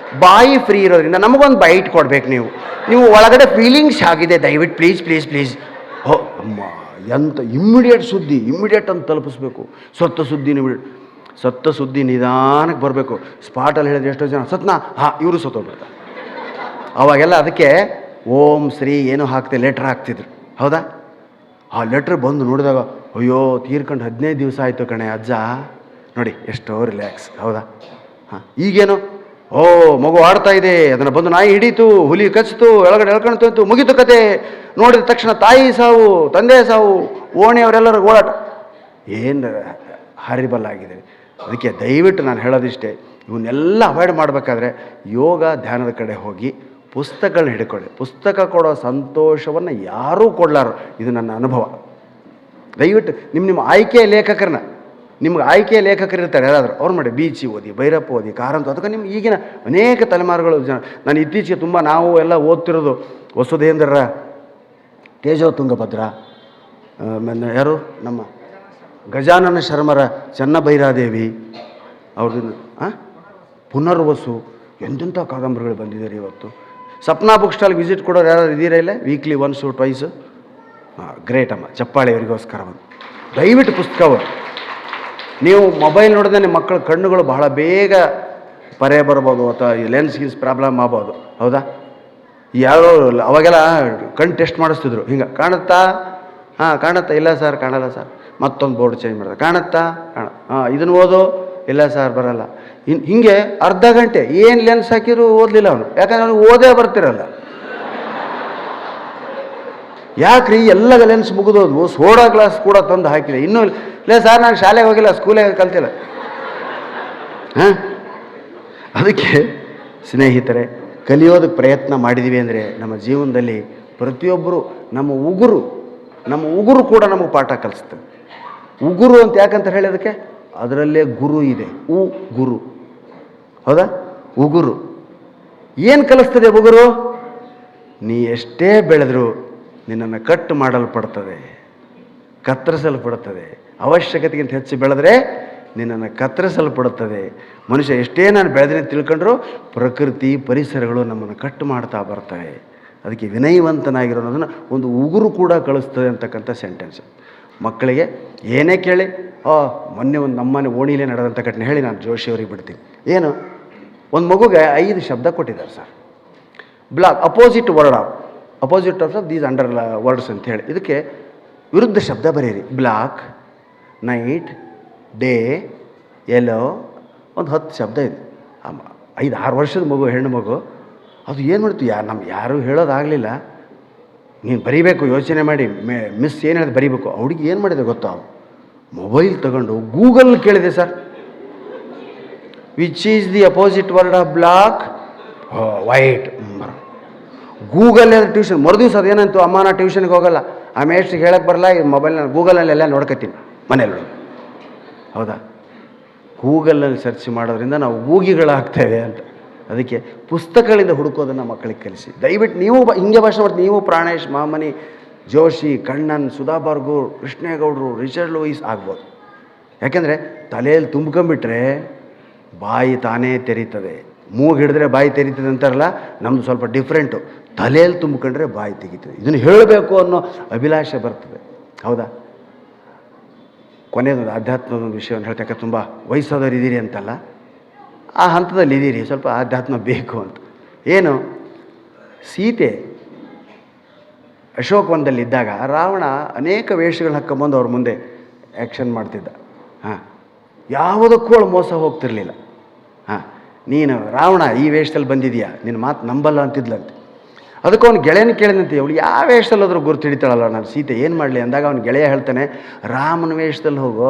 ಬಾಯಿ ಫ್ರೀ ಇರೋದ್ರಿಂದ ನಮಗೊಂದು ಬೈಟ್ ಕೊಡ್ಬೇಕು. ನೀವು ಒಳಗಡೆ ಫೀಲಿಂಗ್ಸ್ ಆಗಿದೆ, ದಯವಿಟ್ಟು ಪ್ಲೀಸ್ ಪ್ಲೀಸ್ ಪ್ಲೀಸ್. ಅಮ್ಮ ಎಂಥ ಇಮ್ಮಿಡಿಯೇಟ್ ಸುದ್ದಿ, ಇಮ್ಮಿಡಿಯೇಟ್ ಅಂತ ತಲುಪಿಸ್ಬೇಕು. ಸತ್ತ ಸುದ್ದಿ ನಿಧಾನಕ್ಕೆ ಬರಬೇಕು. ಸ್ಪಾಟಲ್ಲಿ ಹೇಳಿದ್ರೆ ಎಷ್ಟೋ ಜನ ಸತ್ನಾ, ಇವರು ಸತ್ತೋಗ್ಬಿಡ್ತಾರೆ. ಅವಾಗೆಲ್ಲ ಅದಕ್ಕೆ ಓಂ ಶ್ರೀ ಏನೋ ಹಾಕ್ತೆ ಲೆಟ್ರ್ ಹಾಕ್ತಿದ್ರು, ಹೌದಾ? ಆ ಲೆಟ್ರ್ ಬಂದು ನೋಡಿದಾಗ, ಅಯ್ಯೋ ತೀರ್ಕೊಂಡು 15 ದಿವಸ ಆಯಿತು ಕಣೆ ಅಜ್ಜ, ನೋಡಿ ಎಷ್ಟೋ ರಿಲ್ಯಾಕ್ಸ್, ಹೌದಾ? ಹಾಂ ಈಗೇನು, ಮಗು ಆಡ್ತಾ ಇದೆ, ಅದನ್ನು ಬಂದು ನಾಯಿ ಹಿಡೀತು, ಹುಲಿ ಕಚ್ಚಿತು, ಒಳಗಡೆ ಎಳ್ಕೊಳ್ತು, ಮುಗಿತು ಕತೆ. ನೋಡಿದ ತಕ್ಷಣ ತಾಯಿ ಸಾವು, ತಂದೆ ಸಾವು, ಓಣಿಯವರೆಲ್ಲರೂ ಓಡಾಟ. ಏನು ಹಾರಿಬಲ್ ಆಗಿದೆ. ಅದಕ್ಕೆ ದಯವಿಟ್ಟು ನಾನು ಹೇಳೋದಿಷ್ಟೇ, ಇವನ್ನೆಲ್ಲ ಅವಾಯ್ಡ್ ಮಾಡಬೇಕಾದ್ರೆ ಯೋಗ ಧ್ಯಾನದ ಕಡೆ ಹೋಗಿ ಪುಸ್ತಕಗಳನ್ನ ಹಿಡ್ಕೊಳ್ಳಿ. ಪುಸ್ತಕ ಕೊಡೋ ಸಂತೋಷವನ್ನು ಯಾರೂ ಕೊಡಲಾರು. ಇದು ನನ್ನ ಅನುಭವ. ದಯವಿಟ್ಟು ನಿಮ್ಮ ಆಯ್ಕೆಯ ಲೇಖಕರನ್ನ, ನಿಮ್ಗೆ ಆಯ್ಕೆಯ ಲೇಖಕರು ಇರ್ತಾರೆ ಯಾರಾದರೂ, ಅವ್ರು ಮಾಡಿ ಬೀಚಿ ಓದಿ, ಭೈರಪ್ಪ ಓದಿ, ಕಾರಂತ. ಅದಕ್ಕೆ ನಿಮ್ಗೆ ಈಗಿನ ಅನೇಕ ತಲೆಮಾರುಗಳು ಜನ, ನಾನು ಇತ್ತೀಚೆಗೆ ತುಂಬ ನಾವು ಎಲ್ಲ ಓದ್ತಿರೋದು ವಸುಧೇಂದ್ರರ ತೇಜೋ ತುಂಗಭದ್ರ, ಯಾರು ನಮ್ಮ ಗಜಾನನ ಶರ್ಮರ ಚೆನ್ನಭೈರಾದೇವಿ ಅವ್ರದ್ದು, ಪುನರ್ವಸು, ಎಂತೆಂಥ ಕಾದಂಬರಿಗಳು ಬಂದಿದ್ದಾರೆ ಇವತ್ತು. ಸಪ್ನಾ ಬುಕ್ ಸ್ಟಾಲ್ಗೆ ವಿಸಿಟ್ ಕೊಡೋರು ಯಾರು ಇದ್ದೀರಾ ಇಲ್ಲ? ವೀಕ್ಲಿ 1 or 2 ಗ್ರೇಟ್ ಅಮ್ಮ, ಚಪ್ಪಾಳೆ ಅವರಿಗೋಸ್ಕರ ಒಂದು. ದಯವಿಟ್ಟು ಪುಸ್ತಕ ಓದಿ. ನೀವು ಮೊಬೈಲ್ ನೋಡಿದ್ರೆ ನಿಮ್ಮ ಮಕ್ಕಳ ಕಣ್ಣುಗಳು ಬಹಳ ಬೇಗ ಪರೆ ಬರ್ಬೋದು ಅಥವಾ ಲೆನ್ಸ್ ಗಿನ್ಸ್ ಪ್ರಾಬ್ಲಮ್ ಆಗ್ಬೋದು. ಹೌದಾ? ಯಾರೋ ಅವಾಗೆಲ್ಲ ಕಣ್ಣು ಟೆಸ್ಟ್ ಮಾಡಿಸ್ತಿದ್ರು. ಹಿಂಗೆ ಕಾಣುತ್ತಾ? ಹಾಂ ಕಾಣುತ್ತಾ? ಇಲ್ಲ ಸರ್ ಕಾಣಲ್ಲ ಸರ್. ಮತ್ತೊಂದು ಬೋರ್ಡ್ ಚೇಂಜ್ ಮಾಡಿದೆ. ಕಾಣುತ್ತಾ? ಇದನ್ನು ಓದು? ಇಲ್ಲ ಸರ್ ಬರಲ್ಲ. ಹಿಂಗೆ ಅರ್ಧ ಗಂಟೆ ಏನು ಲೆನ್ಸ್ ಹಾಕಿದ್ರು ಓದಲಿಲ್ಲ ಅವನು, ಯಾಕಂದ್ರೆ ಅವನು ಓದೇ ಬರ್ತಿರಲ್ಲ. ಯಾಕ್ರಿ ಎಲ್ಲ ಲೆನ್ಸ್ ಮುಗಿದೋದ್ವು, ಸೋಡಾ ಗ್ಲಾಸ್ ಕೂಡ ತಂದು ಹಾಕಿದೆ. ಇನ್ನೂ ಇಲ್ಲ ಸರ್ ನಾನು ಶಾಲೆಗೆ ಹೋಗಿಲ್ಲ, ಸ್ಕೂಲಿಗೆ ಕಲ್ತಿಲ್ಲ. ಹಾಂ, ಅದಕ್ಕೆ ಸ್ನೇಹಿತರೆ, ಕಲಿಯೋದಕ್ಕೆ ಪ್ರಯತ್ನ ಮಾಡಿದ್ದೀವಿ ಅಂದರೆ ನಮ್ಮ ಜೀವನದಲ್ಲಿ ಪ್ರತಿಯೊಬ್ಬರು ನಮ್ಮ ಉಗುರು ಕೂಡ ನಮಗೆ ಪಾಠ ಕಲಿಸ್ತದೆ. ಉಗುರು ಅಂತ ಯಾಕಂತ ಹೇಳೋದಕ್ಕೆ ಅದರಲ್ಲೇ ಗುರು ಇದೆ. ಗುರು. ಹೌದಾ? ಉಗುರು ಏನು ಕಲಿಸ್ತದೆ? ಉಗುರು ನೀ ಎಷ್ಟೇ ಬೆಳೆದರೂ ನಿನ್ನನ್ನು ಕಟ್ ಮಾಡಲ್ಪಡ್ತದೆ, ಕತ್ತರಿಸಲ್ಪಡುತ್ತದೆ. ಅವಶ್ಯಕತೆಗಿಂತ ಹೆಚ್ಚು ಬೆಳೆದ್ರೆ ನಿನ್ನನ್ನು ಕತ್ತರಿಸಲ್ಪಡುತ್ತದೆ. ಮನುಷ್ಯ ಎಷ್ಟೇ ನಾನು ಬೆಳೆದ್ರೆ ತಿಳ್ಕೊಂಡ್ರೂ ಪ್ರಕೃತಿ ಪರಿಸರಗಳು ನಮ್ಮನ್ನು ಕಟ್ಟು ಮಾಡ್ತಾ ಬರ್ತವೆ. ಅದಕ್ಕೆ ವಿನಯವಂತನಾಗಿರೋದನ್ನು ಒಂದು ಉಗುರು ಕೂಡ ಕಳಿಸ್ತದೆ ಅಂತಕ್ಕಂಥ ಸೆಂಟೆನ್ಸ್. ಮಕ್ಕಳಿಗೆ ಏನೇ ಕೇಳಿ, ಮೊನ್ನೆ ಒಂದು ನಮ್ಮನೆ ಓಣಿಲೇ ನಡೆದಂಥ ಘಟನೆ ಹೇಳಿ ನಾನು ಜೋಶಿಯವರಿಗೆ ಬಿಡ್ತೀನಿ. ಏನು, ಒಂದು ಮಗುಗೆ 5 ಶಬ್ದ ಕೊಟ್ಟಿದ್ದಾರೆ sir. Block, opposite of these under words ಅಂತ ಹೇಳಿ, ಇದಕ್ಕೆ ವಿರುದ್ಧ ಶಬ್ದ ಬರೀರಿ. ಬ್ಲಾಕ್, ನೈಟ್, ಡೇ, ಎಲ್ಲೋ, ಒಂದು 10 ಶಬ್ದ ಇದೆ. 5-6 ವರ್ಷದ ಮಗು, ಹೆಣ್ಣು ಮಗು. ಅದು ಏನು ಮಾಡ್ತೀವಿ, ಯಾರೂ ಹೇಳೋದಾಗಲಿಲ್ಲ. ನೀನು ಬರೀಬೇಕು, ಯೋಚನೆ ಮಾಡಿ ಮಿಸ್ ಏನು ಹೇಳಿದೆ ಬರೀಬೇಕು. ಹುಡುಗಿ ಏನು ಮಾಡಿದೆ ಗೊತ್ತಾ, ಮೊಬೈಲ್ ತಗೊಂಡು ಗೂಗಲ್ ಕೇಳಿದೆ sir, which is the opposite word of black? White. Google tuition ಮರುದಿವ್ಸ ಅದೇನಂತು, ಅಮ್ಮ ನಾ ಟ್ಯೂಷನ್ಗೆ ಹೋಗಲ್ಲ, ಆ ಮೇಷ್ಟ್ರಿಗೆ ಹೇಳಕ್ಕೆ ಬರಲ್ಲ, ಈ ಮೊಬೈಲ್ನ ಗೂಗಲಲ್ಲೆಲ್ಲ ನೋಡ್ಕೊತೀನಿ ಮನೇಲಿ. ಹೌದಾ? ಗೂಗಲಲ್ಲಿ ಸರ್ಚ್ ಮಾಡೋದ್ರಿಂದ ನಾವು ಗೂಗಿಗಳಾಗ್ತೇವೆ ಅಂತ. ಅದಕ್ಕೆ ಪುಸ್ತಕಗಳಿಂದ ಹುಡುಕೋದನ್ನು ಮಕ್ಕಳಿಗೆ ಕಲಿಸಿ. ದಯವಿಟ್ಟು ನೀವು ಹಿಂಗೆ ಭಾಷೆ ಮಾಡ್ತೀವಿ. ನೀವು ಪ್ರಾಣೇಶ್ ಮಾಮನಿ, ಜೋಶಿ, ಕಣ್ಣನ್, ಸುಧಾ ಬಾರ್ಗೂರ್, ಕೃಷ್ಣೇಗೌಡರು, ರಿಚರ್ಡ್ ಲೂಯಿಸ್ ಆಗ್ಬೋದು. ಯಾಕೆಂದರೆ ತಲೆಯಲ್ಲಿ ತುಂಬ್ಕೊಂಬಿಟ್ರೆ ಬಾಯಿ ತಾನೇ ತೆರೀತದೆ. ಮೂಗು ಹಿಡಿದ್ರೆ ಬಾಯಿ ತೆರೀತದೆ ಅಂತಾರಲ್ಲ, ನಮ್ಮದು ಸ್ವಲ್ಪ ಡಿಫ್ರೆಂಟು. ತಲೆಯಲ್ಲಿ ತುಂಬಿಕೊಂಡ್ರೆ ಬಾಯಿ ತೆಗಿತದೆ. ಇದನ್ನು ಹೇಳಬೇಕು ಅನ್ನೋ ಅಭಿಲಾಷೆ ಬರ್ತದೆ. ಹೌದಾ? ಕೊನೆಯದೊಂದು ಆಧ್ಯಾತ್ಮದೊಂದು ವಿಷಯವನ್ನು ಹೇಳ್ತಕ್ಕ, ತುಂಬ ವಯಸ್ಸಾದವ್ರು ಇದ್ದೀರಿ ಅಂತಲ್ಲ, ಆ ಹಂತದಲ್ಲಿ ಇದ್ದೀರಿ, ಸ್ವಲ್ಪ ಆಧ್ಯಾತ್ಮ ಬೇಕು ಅಂತ. ಏನು, ಸೀತೆ ಅಶೋಕವನದಲ್ಲಿದ್ದಾಗ ರಾವಣ ಅನೇಕ ವೇಷಗಳು ಹಾಕ್ಕೊಂಬಂದು ಅವ್ರ ಮುಂದೆ ಆ್ಯಕ್ಷನ್ ಮಾಡ್ತಿದ್ದ. ಯಾವುದಕ್ಕೂ ಅವಳು ಮೋಸ ಹೋಗ್ತಿರ್ಲಿಲ್ಲ. ನೀನು ರಾವಣ ಈ ವೇಷದಲ್ಲಿ ಬಂದಿದೆಯಾ, ನಿನ್ನ ಮಾತು ನಂಬಲ್ಲ ಅಂತಿದ್ಲಂತೆ. ಅದಕ್ಕೆ ಅವ್ನು ಗೆಳೆಯನ ಕೇಳಿದಂತೆ, ಅವಳು ಯಾವ ವೇಷದಲ್ಲಿ ಹೋದ್ರೂ ಗುರುತು ಹಿಡಿತಾಳಲ್ಲ ನಾನು ಸೀತೆ, ಏನು ಮಾಡಲಿ ಅಂದಾಗ ಅವ್ನು ಗೆಳೆಯ ಹೇಳ್ತಾನೆ, ರಾಮನ ವೇಷದಲ್ಲಿ ಹೋಗೋ,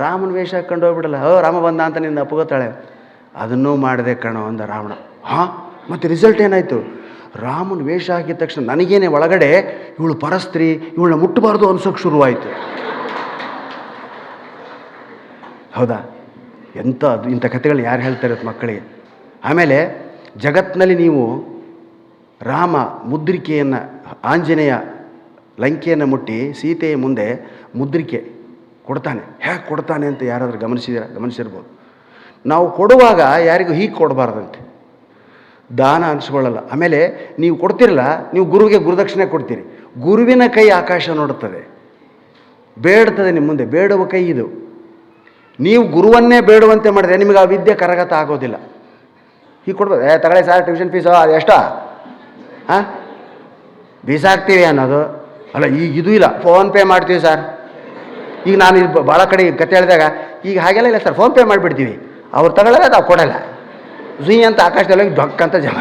ರಾಮನ ವೇಷ ಹಾಕ್ಕೊಂಡು ಹೋಗ್ಬಿಡಲ್ಲ, ರಾಮ ಬಂದ ಅಂತ ನಿನ್ನ ಅಪ್ಪಗೋತಾಳೆ. ಅದನ್ನೂ ಮಾಡಿದೆ ಕಣೋ ಅಂದ ರಾವಣ. ಮತ್ತು ರಿಸಲ್ಟ್ ಏನಾಯಿತು? ರಾಮನ ವೇಷ ಹಾಕಿದ ತಕ್ಷಣ ನನಗೇನೆ ಒಳಗಡೆ ಇವಳು ಪರಸ್ತ್ರೀ, ಇವಳನ್ನ ಮುಟ್ಟಬಾರ್ದು ಅನ್ಸೋಕ್ಕೆ ಶುರುವಾಯಿತು. ಹೌದಾ? ಇಂಥ ಕಥೆಗಳು ಯಾರು ಹೇಳ್ತಾರೆ ಮಕ್ಕಳಿಗೆ? ಆಮೇಲೆ ಜಗತ್ತಿನಲ್ಲಿ ನೀವು ರಾಮ ಮುದ್ರಿಕೆಯನ್ನು, ಆಂಜನೇಯ ಲಂಕೆಯನ್ನು ಮುಟ್ಟಿ ಸೀತೆಯ ಮುಂದೆ ಮುದ್ರಿಕೆ ಕೊಡ್ತಾನೆ. ಹೇಗೆ ಕೊಡ್ತಾನೆ ಅಂತ ಯಾರಾದರೂ ಗಮನಿಸಿರ್ಬೋದು. ನಾವು ಕೊಡುವಾಗ ಯಾರಿಗೂ ಹೀಗೆ ಕೊಡಬಾರ್ದಂತೆ, ದಾನ ಅನಿಸ್ಕೊಳ್ಳಲ್ಲ. ಆಮೇಲೆ ನೀವು ಕೊಡ್ತಿರಲ್ಲ, ನೀವು ಗುರುವಿಗೆ ಗುರುದಕ್ಷಿಣೆ ಕೊಡ್ತೀರಿ, ಗುರುವಿನ ಕೈ ಆಕಾಶ ನೋಡುತ್ತದೆ, ಬೇಡ್ತದೆ ನಿಮ್ಮ ಮುಂದೆ. ಬೇಡುವ ಕೈ ಇದು. ನೀವು ಗುರುವನ್ನೇ ಬೇಡುವಂತೆ ಮಾಡಿದ್ರೆ ನಿಮಗೆ ಆ ವಿದ್ಯೆ ಕರಗತ ಆಗೋದಿಲ್ಲ. ಹೀಗೆ ಕೊಡ್ಬೋದು. ತಗೊಳ್ಳಿ ಸರ್ ಟ್ಯೂಷನ್ ಫೀಸು, ಅದು ಎಷ್ಟೋ ಬೀಸಾಕ್ತೀವಿ ಅನ್ನೋದು ಅಲ್ಲ. ಈಗ ಇದು ಇಲ್ಲ, ಫೋನ್ಪೇ ಮಾಡ್ತೀವಿ ಸರ್. ಈಗ ನಾನು ಇದು ಭಾಳ ಕಡೆ ಕತೆ ಹೇಳಿದಾಗ, ಈಗ ಹಾಗೆಲ್ಲ ಇಲ್ಲ ಸರ್, ಫೋನ್ಪೇ ಮಾಡಿಬಿಡ್ತೀವಿ, ಅವ್ರು ತಗೊಳ್ಳಲ್ಲ, ನಾವು ಕೊಡಲ್ಲ, ಝುಯ್ ಅಂತ ಆಕಾಶದಲ್ಲಿ ಡೊಕ್ ಅಂತ ಜಮ.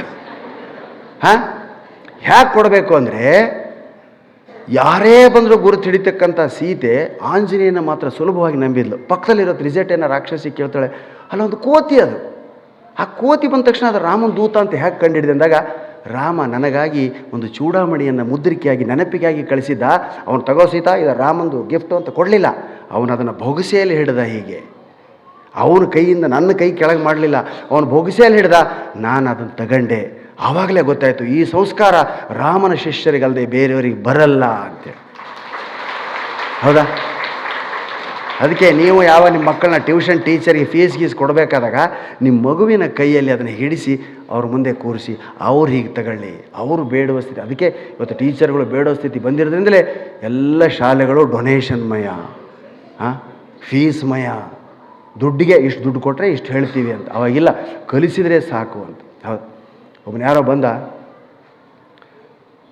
ಹ್ಯಾಕೆ ಕೊಡಬೇಕು ಅಂದರೆ, ಯಾರೇ ಬಂದರೂ ಗುರುತು ಹಿಡಿತಕ್ಕಂಥ ಸೀತೆ ಆಂಜನೇಯನ ಮಾತ್ರ ಸುಲಭವಾಗಿ ನಂಬಿದ್ಲು. ಪಕ್ಕದಲ್ಲಿರೋ ತ್ರಿಜಟೆನ ರಾಕ್ಷಸಿ ಕೇಳ್ತಾಳೆ, ಅಲ್ಲೊಂದು ಕೋತಿ, ಅದು ಆ ಕೋತಿ ಬಂದ ತಕ್ಷಣ ಅದು ರಾಮನ ದೂತ ಅಂತ ಹೇಗೆ ಕಂಡುಹಿಡಿದೆ ಅಂದಾಗ, ರಾಮ ನನಗಾಗಿ ಒಂದು ಚೂಡಾಮಣಿಯನ್ನು ಮುದ್ರಿಕೆಯಾಗಿ ನೆನಪಿಗಾಗಿ ಕಳಿಸಿದ್ದ, ಅವನು ತಗೋ ಸೀತಾ, ಇದು ರಾಮಂದು ಗಿಫ್ಟು ಅಂತ ಕೊಡಲಿಲ್ಲ, ಅವನು ಅದನ್ನು ಬೊಗಸೆಯಲ್ಲಿ ಹಿಡ್ದ. ಹೀಗೆ ಅವನ ಕೈಯಿಂದ ನನ್ನ ಕೈ ಕೆಳಗೆ ಮಾಡಲಿಲ್ಲ, ಅವನು ಬೊಗಸೆಯಲ್ಲಿ ಹಿಡ್ದ, ನಾನು ಅದನ್ನು ತಗೊಂಡೆ. ಆವಾಗಲೇ ಗೊತ್ತಾಯಿತು ಈ ಸಂಸ್ಕಾರ ರಾಮನ ಶಿಷ್ಯರಿಗಲ್ಲದೆ ಬೇರೆಯವರಿಗೆ ಬರಲ್ಲ ಅಂತೇಳಿ. ಹೌದಾ? ಅದಕ್ಕೆ ನೀವು ನಿಮ್ಮ ಮಕ್ಕಳನ್ನ ಟ್ಯೂಷನ್ ಟೀಚರಿಗೆ ಫೀಸ್ ಕೊಡಬೇಕಾದಾಗ ನಿಮ್ಮ ಮಗುವಿನ ಕೈಯಲ್ಲಿ ಅದನ್ನು ಹಿಡಿಸಿ ಅವ್ರ ಮುಂದೆ ಕೂರಿಸಿ, ಅವ್ರು ಹೀಗೆ ತಗೊಳ್ಳಿ, ಅವರು ಬೇಡುವ ಸ್ಥಿತಿ. ಅದಕ್ಕೆ ಇವತ್ತು ಟೀಚರ್ಗಳು ಬೇಡುವ ಸ್ಥಿತಿ ಬಂದಿರೋದ್ರಿಂದಲೇ ಎಲ್ಲ ಶಾಲೆಗಳು ಡೊನೇಷನ್ಮಯ. ಫೀಸ್ಮಯ, ದುಡ್ಡಿಗೆ ಇಷ್ಟು ದುಡ್ಡು ಕೊಟ್ಟರೆ ಇಷ್ಟು ಹೇಳ್ತೀವಿ ಅಂತ. ಅವಾಗಿಲ್ಲ, ಕಲಿಸಿದರೆ ಸಾಕು ಅಂತ. ಹೌದು, ಒಬ್ಬನು ಯಾರೋ ಬಂದ,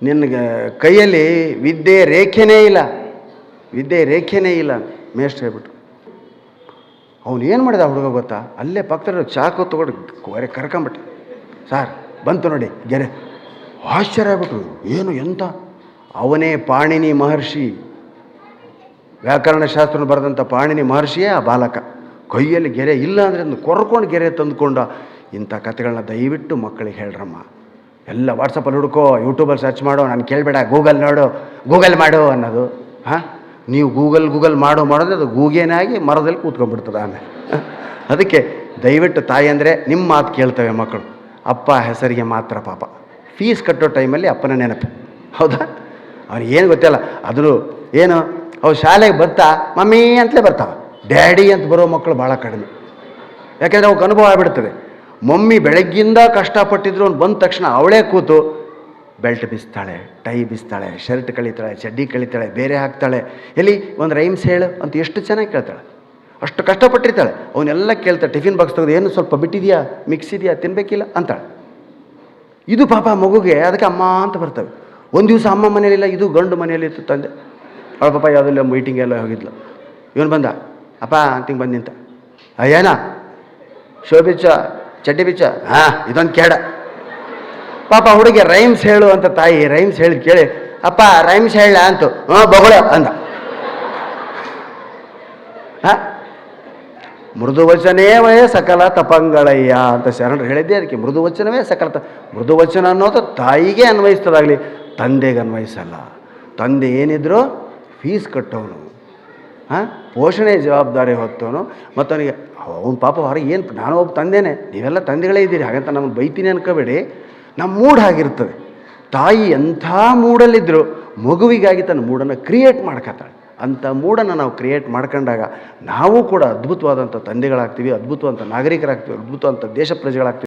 ನಿನಗೆ ಕೈಯಲ್ಲಿ ವಿದ್ಯೆ ರೇಖೆನೇ ಇಲ್ಲ, ವಿದ್ಯೆ ರೇಖೆನೇ ಇಲ್ಲ ಅಂತ ಮೇಷ್ಟ್ರು ಹೇಳ್ಬಿಟ್ರು. ಅವನು ಏನು ಮಾಡಿದ ಹುಡುಗ ಗೊತ್ತಾ, ಅಲ್ಲೇ ಪಕ್ಕದಲ್ಲಿ ಚಾಕು ತೊಗೊಂಡು ಕರ್ಕೊಂಬಿಟ್ಟೆ. ಸಾರ್ ಬಂತು ನೋಡಿ ಗೆರೆ. ಆಶ್ಚರ್ಯ ಆಗ್ಬಿಟ್ರು, ಏನು ಎಂತ. ಅವನೇ ಪಾಣಿನಿ ಮಹರ್ಷಿ, ವ್ಯಾಕರಣಶಾಸ್ತ್ರ ಬರೆದಂಥ ಪಾಣಿನಿ ಮಹರ್ಷಿಯೇ ಆ ಬಾಲಕ. ಕೈಯಲ್ಲಿ ಗೆರೆ ಇಲ್ಲ ಅಂದರೆ ಅದನ್ನು ಕೊರ್ಕೊಂಡು ಗೆರೆ ತಂದುಕೊಂಡ. ಇಂಥ ಕಥೆಗಳನ್ನ ದಯವಿಟ್ಟು ಮಕ್ಕಳಿಗೆ ಹೇಳ್ರಮ್ಮ. ಎಲ್ಲ ವಾಟ್ಸಪ್ಪಲ್ಲಿ ಹುಡುಕೋ, ಯೂಟ್ಯೂಬಲ್ಲಿ ಸರ್ಚ್ ಮಾಡೋ, ನಾನು ಕೇಳಬೇಡ, ಗೂಗಲ್ ನೋಡು, ಗೂಗಲ್ ಮಾಡು ಅನ್ನೋದು. ಹಾಂ, ನೀವು ಗೂಗಲ್ ಮಾಡೋದ್ರೆ ಅದು ಗೂಗೇನಾಗಿ ಮರದಲ್ಲಿ ಕೂತ್ಕೊಂಡ್ಬಿಡ್ತದೆ ಆಮೇಲೆ. ಅದಕ್ಕೆ ದಯವಿಟ್ಟು ತಾಯಿ ಅಂದರೆ ನಿಮ್ಮ ಮಾತು ಕೇಳ್ತವೆ ಮಕ್ಕಳು. ಅಪ್ಪ ಹೆಸರಿಗೆ ಮಾತ್ರ ಪಾಪ. ಫೀಸ್ ಕಟ್ಟೋ ಟೈಮಲ್ಲಿ ಅಪ್ಪನ ನೆನಪು. ಹೌದಾ? ಅವ್ನಿಗೆ ಏನು ಗೊತ್ತಿಲ್ಲ. ಅದು ಏನು, ಅವು ಶಾಲೆಗೆ ಬರ್ತಾ ಮಮ್ಮಿ ಅಂತಲೇ ಬರ್ತಾವೆ, ಡ್ಯಾಡಿ ಅಂತ ಬರೋ ಮಕ್ಕಳು ಭಾಳ ಕಡಿಮೆ. ಯಾಕೆಂದರೆ ಅವಕ್ಕೆ ಅನುಭವ ಆಗಿಬಿಡ್ತದೆ. ಮಮ್ಮಿ ಬೆಳಗ್ಗಿಂದ ಕಷ್ಟಪಟ್ಟಿದ್ರು ಅವ್ನು ಬಂದ ತಕ್ಷಣ ಅವಳೇ ಕೂತು ಬೆಲ್ಟ್ ಬಿಸ್ತಾಳೆ, ಟೈ ಬಿಸ್ತಾಳೆ, ಶರ್ಟ್ ಕಳಿತಾಳೆ, ಚಡ್ಡಿ ಕಳಿತಾಳೆ, ಬೇರೆ ಹಾಕ್ತಾಳೆ. ಎಲ್ಲಿ ಒಂದು ರೈಮ್ಸ್ ಹೇಳು ಅಂತ ಎಷ್ಟು ಚೆನ್ನಾಗಿ ಕೇಳ್ತಾಳೆ. ಅಷ್ಟು ಕಷ್ಟಪಟ್ಟಿರ್ತಾಳೆ. ಅವನ್ನೆಲ್ಲ ಕೇಳ್ತಾಳೆ. ಟಿಫಿನ್ ಬಾಕ್ಸ್ ತೆಗೆದು ಏನು ಸ್ವಲ್ಪ ಬಿಟ್ಟಿದೆಯಾ, ಮಿಕ್ಸ್ ಇದೆಯಾ, ತಿನ್ನಬೇಕಿಲ್ಲ ಅಂತಾಳೆ. ಇದು ಪಾಪ ಮಗುಗೆ, ಅದಕ್ಕೆ ಅಮ್ಮ ಅಂತ ಬರ್ತವೆ. ಒಂದು ದಿವಸ ಅಮ್ಮ ಮನೇಲಿಲ್ಲ, ಇದು ಗಂಡು ಮನೆಯಲ್ಲಿತ್ತು ತಂದೆ. ಅವಳ ಪಾಪ ಯಾವುದಿಲ್ಲ ಮೀಟಿಂಗ್ ಎಲ್ಲ ಹೋಗಿದ್ಲು. ಇವನು ಬಂದ, ಅಪ್ಪ ಅಂತಿಂಗೆ ಬಂದು ನಿಂತ. ಏನ ಶೋ ಬಿಚ್ಚ, ಚಡ್ಡಿ ಬಿಚ್ಚ, ಹಾಂ ಇದೊಂದು ಕೇಡ. ಪಾಪ ಹುಡುಗಿ ರೈಮ್ಸ್ ಹೇಳು ಅಂತ ತಾಯಿ ರೈಮ್ಸ್ ಹೇಳಿದ್ ಕೇಳಿ, ಅಪ್ಪ ರೈಮ್ಸ್ ಹೇಳ ಅಂತು. ಬೊಗಳ ಅಂದ. ಹಾಂ, ಮೃದುವಚನೇವೇ ಸಕಲ ತಪಂಗಳಯ್ಯ ಅಂತ ಶರಣರು ಹೇಳಿದ್ದೆ. ಅದಕ್ಕೆ ಮೃದುವಚನವೇ ಸಕಲ ಮೃದುವಚನ ಅನ್ನೋದು ತಾಯಿಗೆ ಅನ್ವಯಿಸ್ತದಾಗಲಿ, ತಂದೆಗೆ ಅನ್ವಯಿಸಲ್ಲ. ತಂದೆ ಏನಿದ್ರು ಫೀಸ್ ಕಟ್ಟೋನು, ಹಾಂ, ಪೋಷಣೆ ಜವಾಬ್ದಾರಿ ಹೊತ್ತವನು. ಮತ್ತು ಅವನಿಗೆ ಅವ್ನು ಪಾಪ ಹೊರಗೆ ಏನು, ನಾನು ಒಬ್ಬ ತಂದೆನೇ, ನೀವೆಲ್ಲ ತಂದೆಗಳೇ ಇದ್ದೀರಿ, ಹಾಗಂತ ನಮ್ಮನ್ನು ಬೈತೀನಿ ಅನ್ಕೋಬೇಡಿ. ನಮ್ಮ ಮೂಡ್ ಆಗಿರ್ತದೆ. ತಾಯಿ ಎಂಥ ಮೂಡಲ್ಲಿದ್ದರೂ ಮಗುವಿಗಾಗಿ ತನ್ನ ಮೂಡನ್ನು ಕ್ರಿಯೇಟ್ ಮಾಡ್ಕೊತಾಳೆ. ಅಂಥ ಮೂಡನ್ನು ನಾವು ಕ್ರಿಯೇಟ್ ಮಾಡ್ಕೊಂಡಾಗ ನಾವು ಕೂಡ ಅದ್ಭುತವಾದಂಥ ತಂದೆಗಳಾಗ್ತೀವಿ, ಅದ್ಭುತವಾದಂಥ ನಾಗರಿಕರಾಗ್ತೀವಿ, ಅದ್ಭುತವಾದಂಥ ದೇಶ ಪ್ರಜೆಗಳಾಗ್ತೀವಿ.